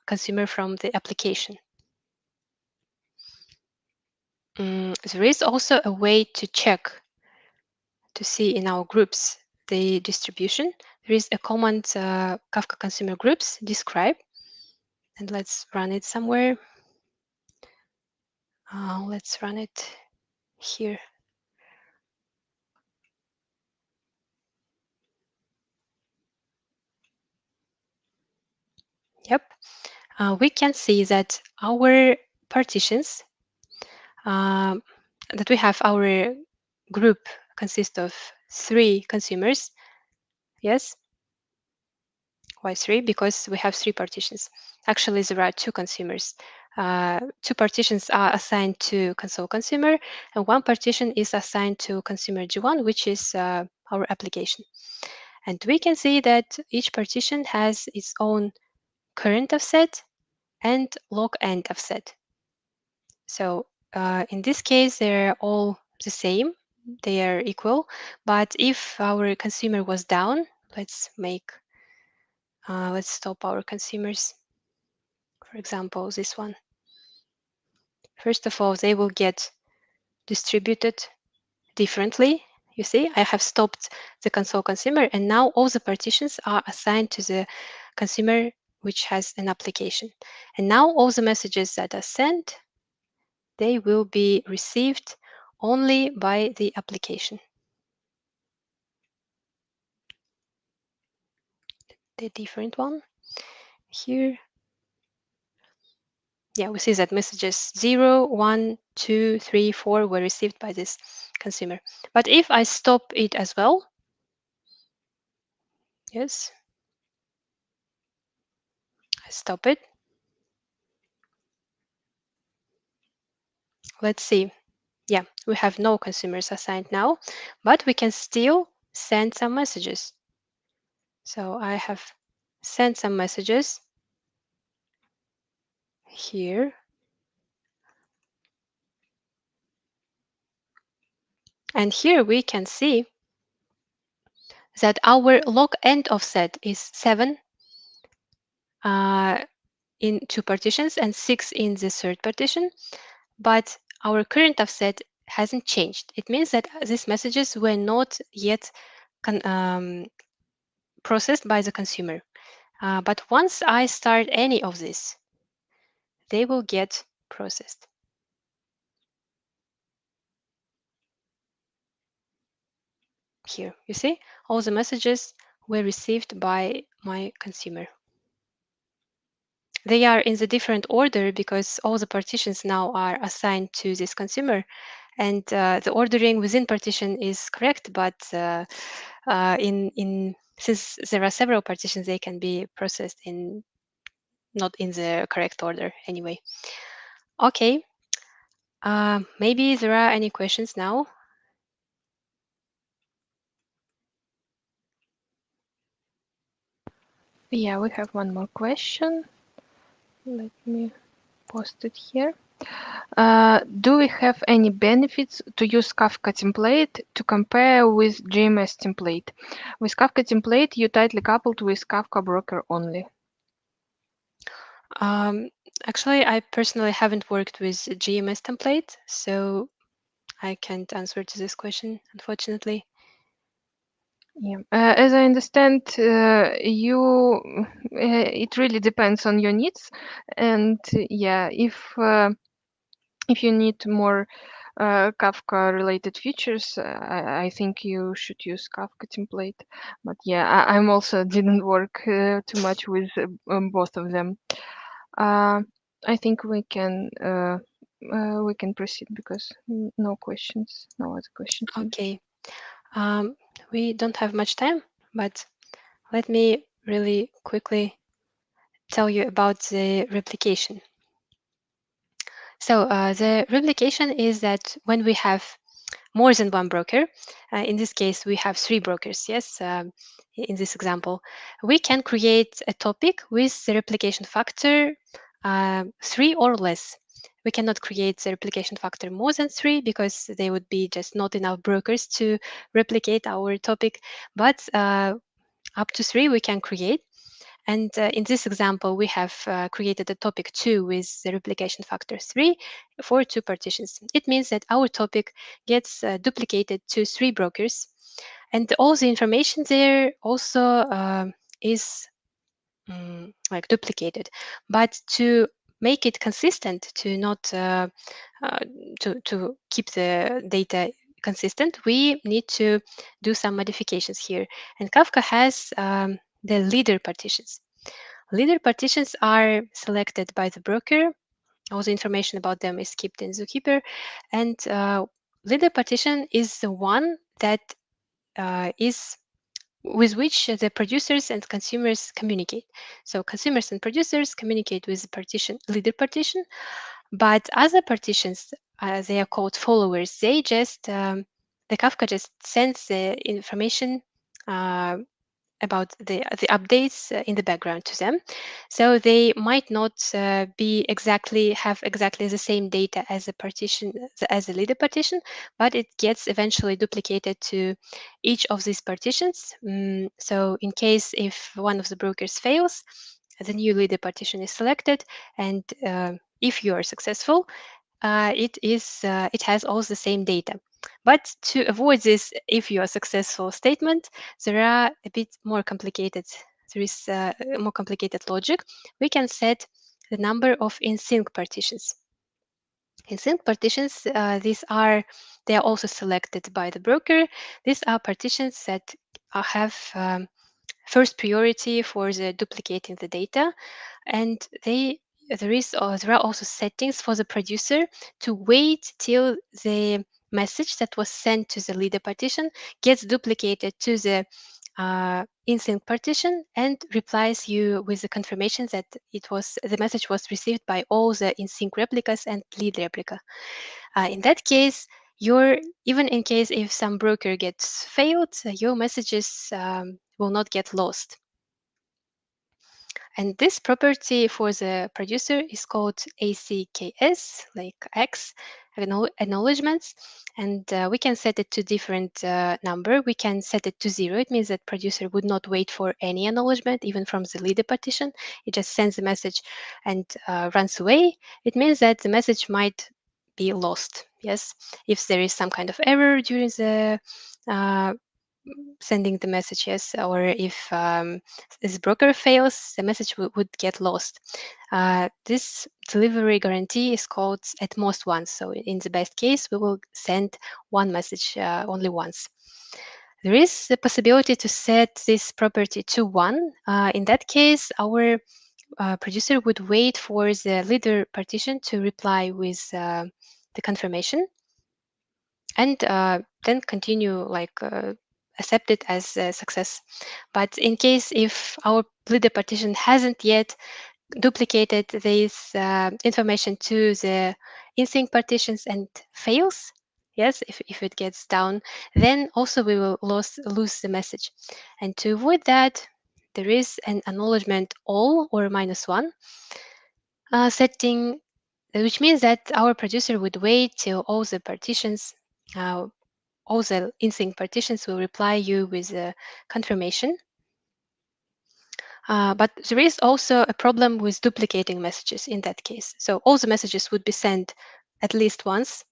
consumer from the application. There is also a way to check to see in our groups the distribution. There is a command Kafka consumer groups describe, and let's run it somewhere. Let's run it here. Yep, we can see that our partitions, that we have our group consists of 3 consumers. Yes, why 3? Because we have 3 partitions. Actually, there are 2 consumers. 2 partitions are assigned to console consumer, and 1 partition is assigned to consumer G1, which is our application. And we can see that each partition has its own current offset and log end offset. So in this case, they're all the same. They are equal. But if our consumer was down, let's stop our consumers. For example, this one. First of all, they will get distributed differently. You see, I have stopped the console consumer, and now all the partitions are assigned to the consumer which has an application. And now all the messages that are sent, they will be received only by the application. The different one here. Yeah, we see that messages 0, 1, 2, 3, 4 were received by this consumer. But if I stop it as well, yes, I stop it. Let's see. Yeah, we have no consumers assigned now, but we can still send some messages. So I have sent some messages here. And here we can see that our log end offset is 7 in 2 partitions and 6 in the third partition, but our current offset hasn't changed. It means that these messages were not yet processed by the consumer. But once I start any of this, they will get processed. Here, you see, all the messages were received by my consumer. They are in the different order because all the partitions now are assigned to this consumer, and the ordering within partition is correct, but since there are several partitions, they can be processed in not in the correct order anyway. Okay, maybe there are any questions now.
Yeah, we have one more question. Let me post it here. Do we have any benefits to use Kafka template to compare with GMS template? With Kafka template, you tightly coupled with Kafka broker only.
Actually, I personally haven't worked with GMS template, so I can't answer to this question, unfortunately.
Yeah. As I understand, it really depends on your needs, and yeah, if you need more Kafka related features, I think you should use Kafka template. But yeah, I'm also didn't work too much with both of them. Uh, I think we can proceed because no questions, no other questions maybe.
Okay. Um, we don't have much time, but let me really quickly tell you about the replication. So the replication is that when we have more than one broker, in this case we have three brokers, yes, in this example, we can create a topic with the replication factor three or less. We cannot create the replication factor more than three because they would be just not enough brokers to replicate our topic, but up to three we can create. And in this example, we have created a topic 2 with the replication factor 3 for two partitions. It means that our topic gets duplicated to three brokers, and all the information there also is like duplicated. But to make it consistent, to not uh, to keep the data consistent, we need to do some modifications here. And Kafka has the leader partitions. Leader partitions are selected by the broker. All the information about them is kept in Zookeeper. And leader partition is the one that is with which the producers and consumers communicate. So consumers and producers communicate with the partition, leader partition, but other partitions, they are called followers. They just the Kafka just sends the information uh, about the updates in the background to them, so they might not be exactly have exactly the same data as a partition as a leader partition, but it gets eventually duplicated to each of these partitions. So in case if one of the brokers fails, the new leader partition is selected, and if you are successful, it has all the same data. But to avoid this, if you are successful statement, there are a bit more complicated. There is a more complicated logic. We can set the number of in-sync partitions. In-sync partitions, they are also selected by the broker. These are partitions that have first priority for the duplicating the data, and there are also settings for the producer to wait till the message that was sent to the leader partition gets duplicated to the in-sync partition and replies you with the confirmation that the message was received by all the in-sync replicas and lead replica. In that case, your even in case if some broker gets failed, your messages will not get lost. And this property for the producer is called ACKS, like X, acknowledgements. And we can set it to different number. We can set it to 0. It means that producer would not wait for any acknowledgement, even from the leader partition. It just sends a message and runs away. It means that the message might be lost. Yes, if there is some kind of error during the uh, sending the messages, or if this broker fails, the message would get lost. This delivery guarantee is called at most once. So in the best case, we will send one message only once. There is the possibility to set this property to 1. In that case, our producer would wait for the leader partition to reply with the confirmation, and then continue like accept it as a success. But in case if our leader partition hasn't yet duplicated this information to the in-sync partitions and fails, yes, if it gets down, then also we will lose the message. And to avoid that, there is an acknowledgement all or -1 setting, which means that our producer would wait till all the partitions uh, all the in-sync partitions will reply you with a confirmation. But there is also a problem with duplicating messages in that case. So all the messages would be sent at least once.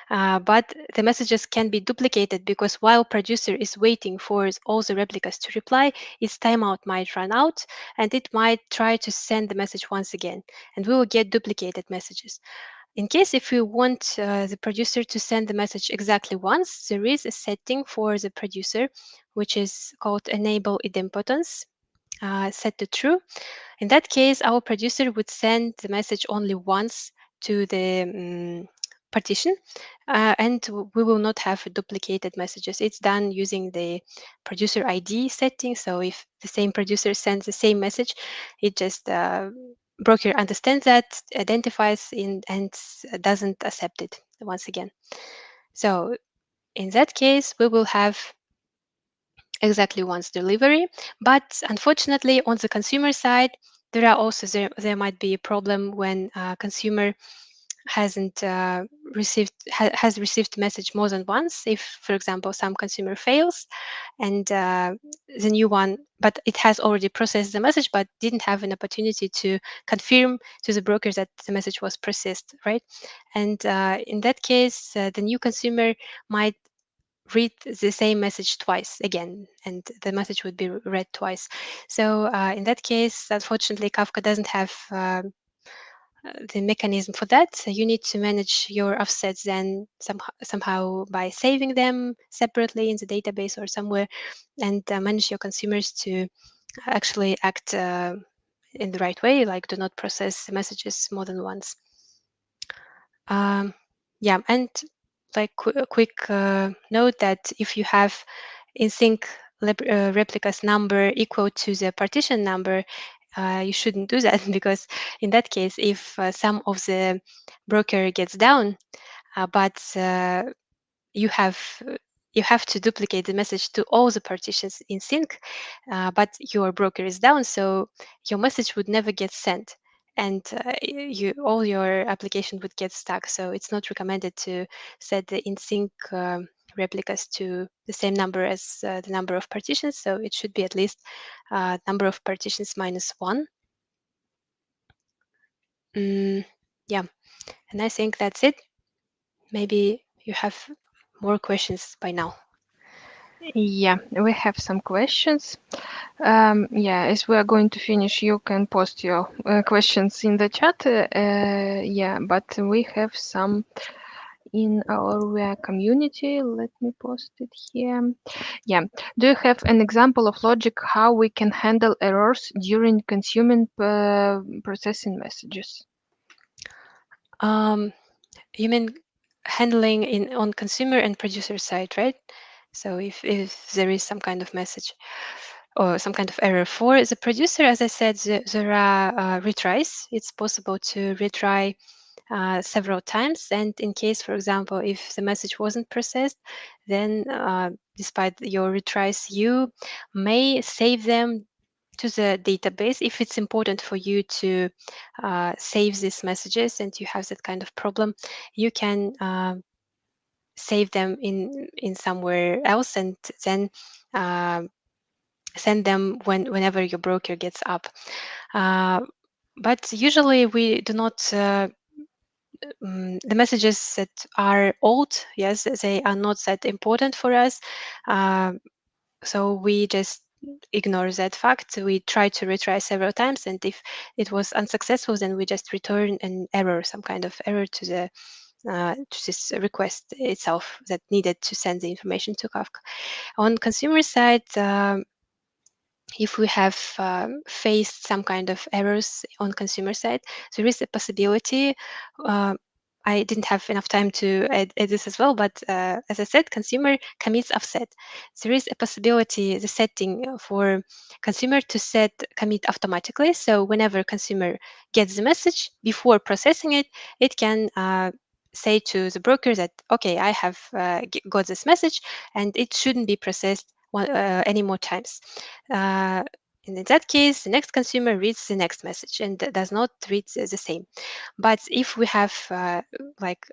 But the messages can be duplicated because while producer is waiting for all the replicas to reply, its timeout might run out and it might try to send the message once again, and we will get duplicated messages. In case if we want the producer to send the message exactly once, there is a setting for the producer, which is called enable idempotence, set to true. In that case, our producer would send the message only once to the partition, and we will not have duplicated messages. It's done using the producer ID setting. So if the same producer sends the same message, it just broker understands that, identifies in, and doesn't accept it once again. So in that case, we will have exactly once delivery. But unfortunately, on the consumer side, there might be a problem when consumer hasn't has received message more than once. If, for example, some consumer fails and the new one, but it has already processed the message but didn't have an opportunity to confirm to the broker that the message was processed, right? And in that case, the new consumer might read the same message twice again, and the message would be read twice. So in that case, unfortunately, Kafka doesn't have the mechanism for that. So you need to manage your offsets then somehow by saving them separately in the database or somewhere, and manage your consumers to actually act in the right way, like do not process messages more than once. Yeah, and like a quick note that if you have in sync replicas number equal to the partition number, you shouldn't do that because in that case, if some of the broker gets down, but you have you have to duplicate the message to all the partitions in sync, but your broker is down, so your message would never get sent, and all your application would get stuck. So it's not recommended to set the in sync replicas to the same number as the number of partitions. So it should be at least number of partitions minus one. Yeah, and I think that's it. Maybe you have more questions by now.
Yeah, we have some questions. Yeah, as we are going to finish, you can post your questions in the chat. Yeah, but we have some in our community. Let me post it here. Yeah, do you have an example of logic how we can handle errors during consuming processing messages?
You mean handling on consumer and producer side, right? So if there is some kind of message or some kind of error for the producer, as I said, there are retries. It's possible to retry several times. And in case, for example, if the message wasn't processed, then despite your retries, you may save them to the database if it's important for you to save these messages and you have that kind of problem. You can save them in somewhere else and then send them whenever your broker gets up. But usually we do not the messages that are old, yes, they are not that important for us. So we just ignore that fact. We try to retry several times, and if it was unsuccessful, then we just return an error, some kind of error to this request itself that needed to send the information to Kafka. On consumer side, if we have faced some kind of errors on consumer side, there is a possibility. I didn't have enough time to add this as well, but as I said, consumer commits offset. There is a possibility, the setting for consumer to set commit automatically. So whenever consumer gets the message, before processing it, it can say to the broker that, okay, I have got this message and it shouldn't be processed any more times. Uh, and in that case, the next consumer reads the next message and does not read the same. But if we have like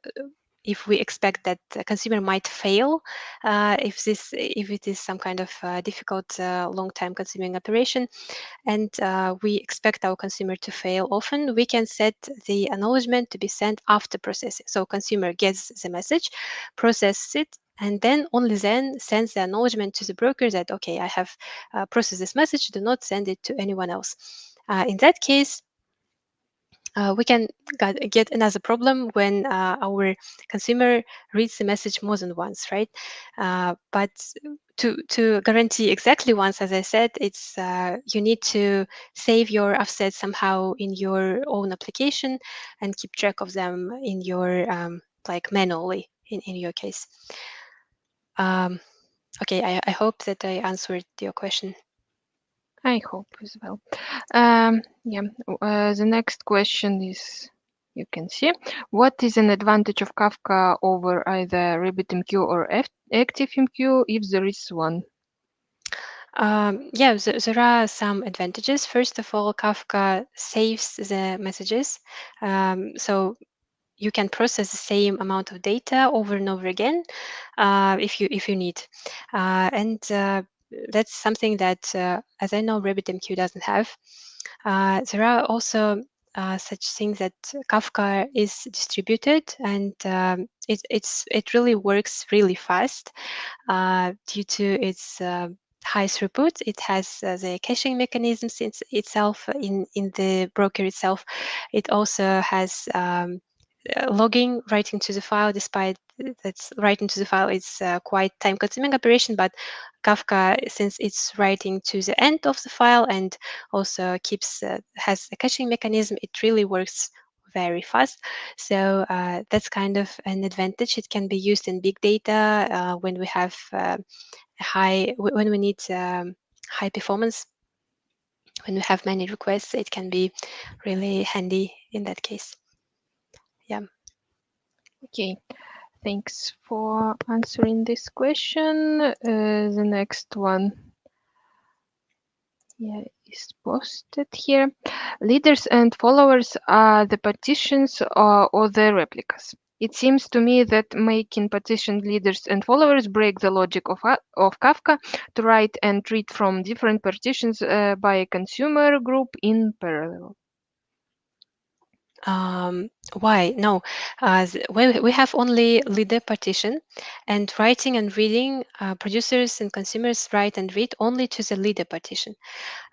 if we expect that the consumer might fail, if it is some kind of difficult long time consuming operation, and we expect our consumer to fail often, we can set the acknowledgement to be sent after processing. So consumer gets the message, processes it, and then only then sends the acknowledgement to the broker that, okay, I have processed this message, do not send it to anyone else. In that case, we can get another problem when our consumer reads the message more than once, right? But to guarantee exactly once, as I said, it's you need to save your offsets somehow in your own application and keep track of them in your like manually in your case. Um, okay, I hope that I answered your question.
I hope as well. Yeah, the next question is, you can see, what is an advantage of Kafka over either RabbitMQ or ActiveMQ, if there is one?
Yeah, there are some advantages. First of all, Kafka saves the messages. So you can process the same amount of data over and over again if you need. And that's something that, as I know, RabbitMQ doesn't have. There are also such things that Kafka is distributed, and it really works really fast due to its high throughput. It has the caching mechanisms itself in the broker itself. It also has logging right into the file, despite that's writing to the file is quite time consuming operation, but Kafka, since it's writing to the end of the file and also keeps has a caching mechanism, it really works very fast. So that's kind of an advantage. It can be used in big data when we have when we need high performance, when we have many requests. It can be really handy in that case. Yeah.
Okay, thanks for answering this question. The next one, yeah, is posted here. Leaders and followers are the partitions or the replicas. It seems to me that making partitioned leaders and followers break the logic of Kafka to write and read from different partitions by a consumer group in parallel.
Why? No, we have only leader partition, and writing and reading, producers and consumers write and read only to the leader partition.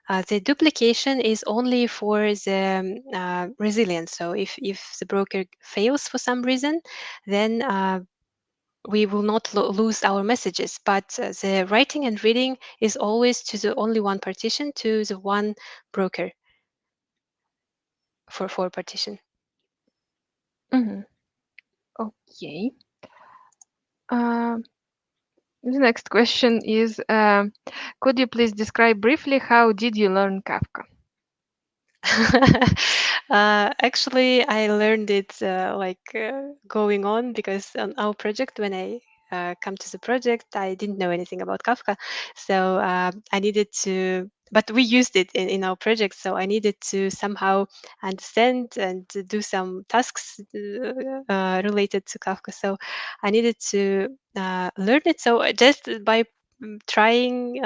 The duplication is only for the resilience. So if the broker fails for some reason, then we will not lose our messages. But the writing and reading is always to the only one partition, to the one broker for partition.
Mhm. Okay. Uh, the next question is, could you please describe briefly how did you learn Kafka?
Actually, I learned it going on, because on our project, when I come to the project, I didn't know anything about Kafka, so I needed to. But we used it in our project, so I needed to somehow understand and to do some tasks related to Kafka. So I needed to learn it. So just by trying,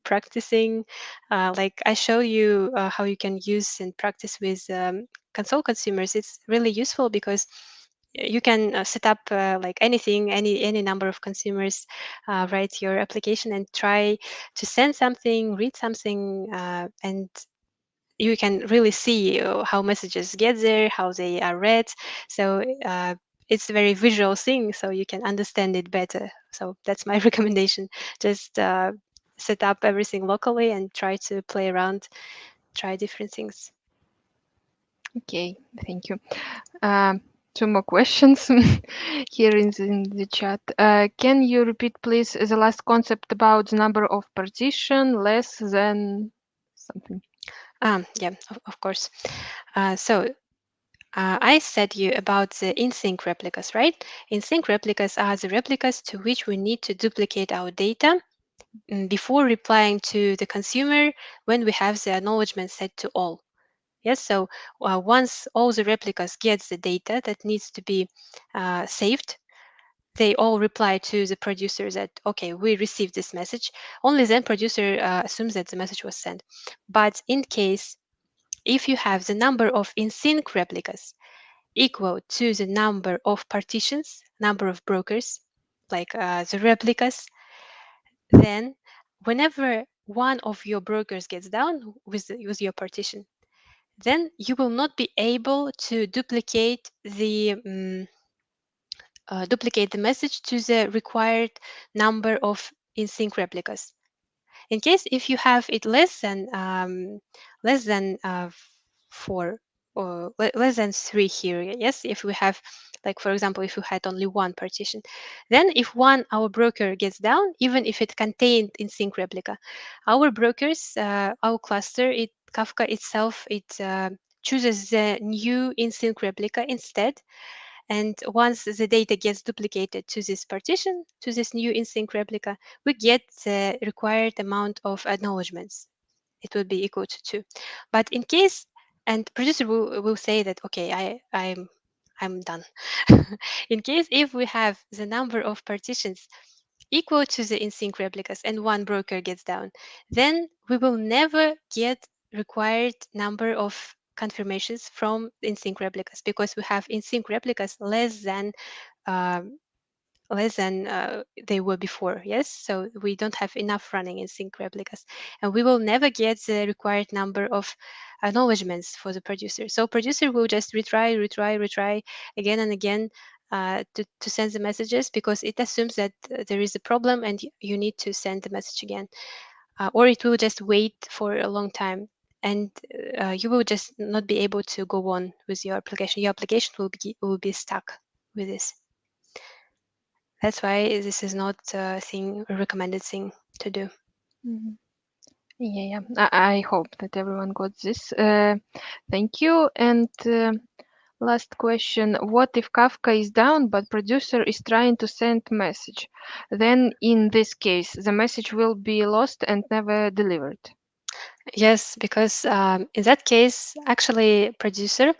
practicing, like I show you how you can use and practice with console consumers. It's really useful because you can set up like anything, any number of consumers, write your application and try to send something, read something, and you can really see how messages get there, how they are read. So it's a very visual thing, so you can understand it better. So that's my recommendation. Just set up everything locally and try to play around, try different things.
Okay, thank you. Um, Two more questions here in the chat. Can you repeat, please, the last concept about the number of partition less than something?
Yeah, of course. So I said you about the in-sync replicas, right? In-sync replicas are the replicas to which we need to duplicate our data before replying to the consumer when we have the acknowledgement set to all. Yes, so once all the replicas gets the data that needs to be saved, they all reply to the producer that, okay, we received this message. Only then producer assumes that the message was sent. But in case if you have the number of in-sync replicas equal to the number of partitions, number of brokers, like the replicas, then whenever one of your brokers gets down with your partition, then you will not be able to duplicate the message to the required number of in-sync replicas. In case if you have it less than four or less than three here, yes, if we have, like for example, if we had only one partition, then if one our broker gets down, even if it contained in sync replica, our brokers, our cluster, it Kafka itself, it chooses the new in sync replica instead. And once the data gets duplicated to this partition, to this new in-sync replica, we get the required amount of acknowledgements. It will be equal to 2. But in case, and producer will say that, okay, I'm done. In case if we have the number of partitions equal to the in-sync replicas and one broker gets down, then we will never get required number of confirmations from in-sync replicas because we have in-sync replicas um, less than they were before. Yes, so we don't have enough running in-sync replicas, and we will never get the required number of acknowledgements for the producer. So producer will just retry again and again to send the messages because it assumes that there is a problem and you need to send the message again, or it will just wait for a long time, and you will just not be able to go on with your application. Your application will be stuck with this. That's why this is not a recommended thing to do.
Mhm. Yeah, yeah. I hope that everyone got this. Thank you. And last question: what if Kafka is down, but producer is trying to send message? Then, in this case, the message will be lost and never delivered.
Yes, because in that case, actually, producer,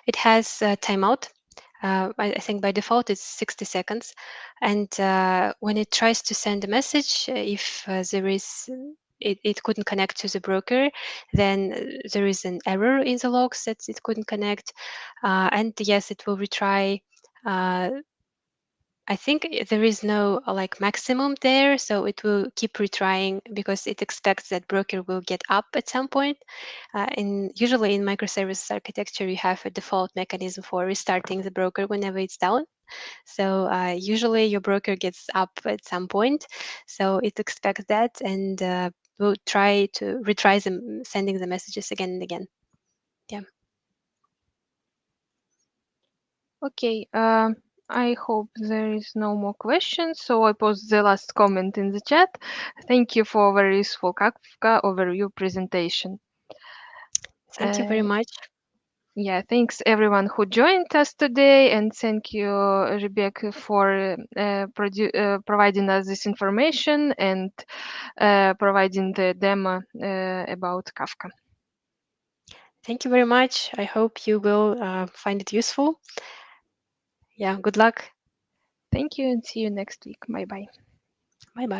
it has a timeout. I think by default it's 60 seconds. And when it tries to send a message, if there is it couldn't connect to the broker, then there is an error in the logs that it couldn't connect. And yes, it will retry. Uh, I think there is no like maximum there, so it will keep retrying because it expects that broker will get up at some point. Usually in microservices architecture, you have a default mechanism for restarting the broker whenever it's down. So usually your broker gets up at some point, so it expects that and will try to retry them, sending the messages again and again. Yeah.
Okay. I hope there is no more questions, so I post the last comment in the chat. Thank you for very useful Kafka overview presentation.
Thank you very
Uh,
much.
Yeah, thanks everyone who joined us today, and thank you, Rebecca, for providing us this information and providing the demo about Kafka.
Thank you very much. I hope you will find it useful. Yeah, good luck.
Thank you, and see you next week. Bye bye.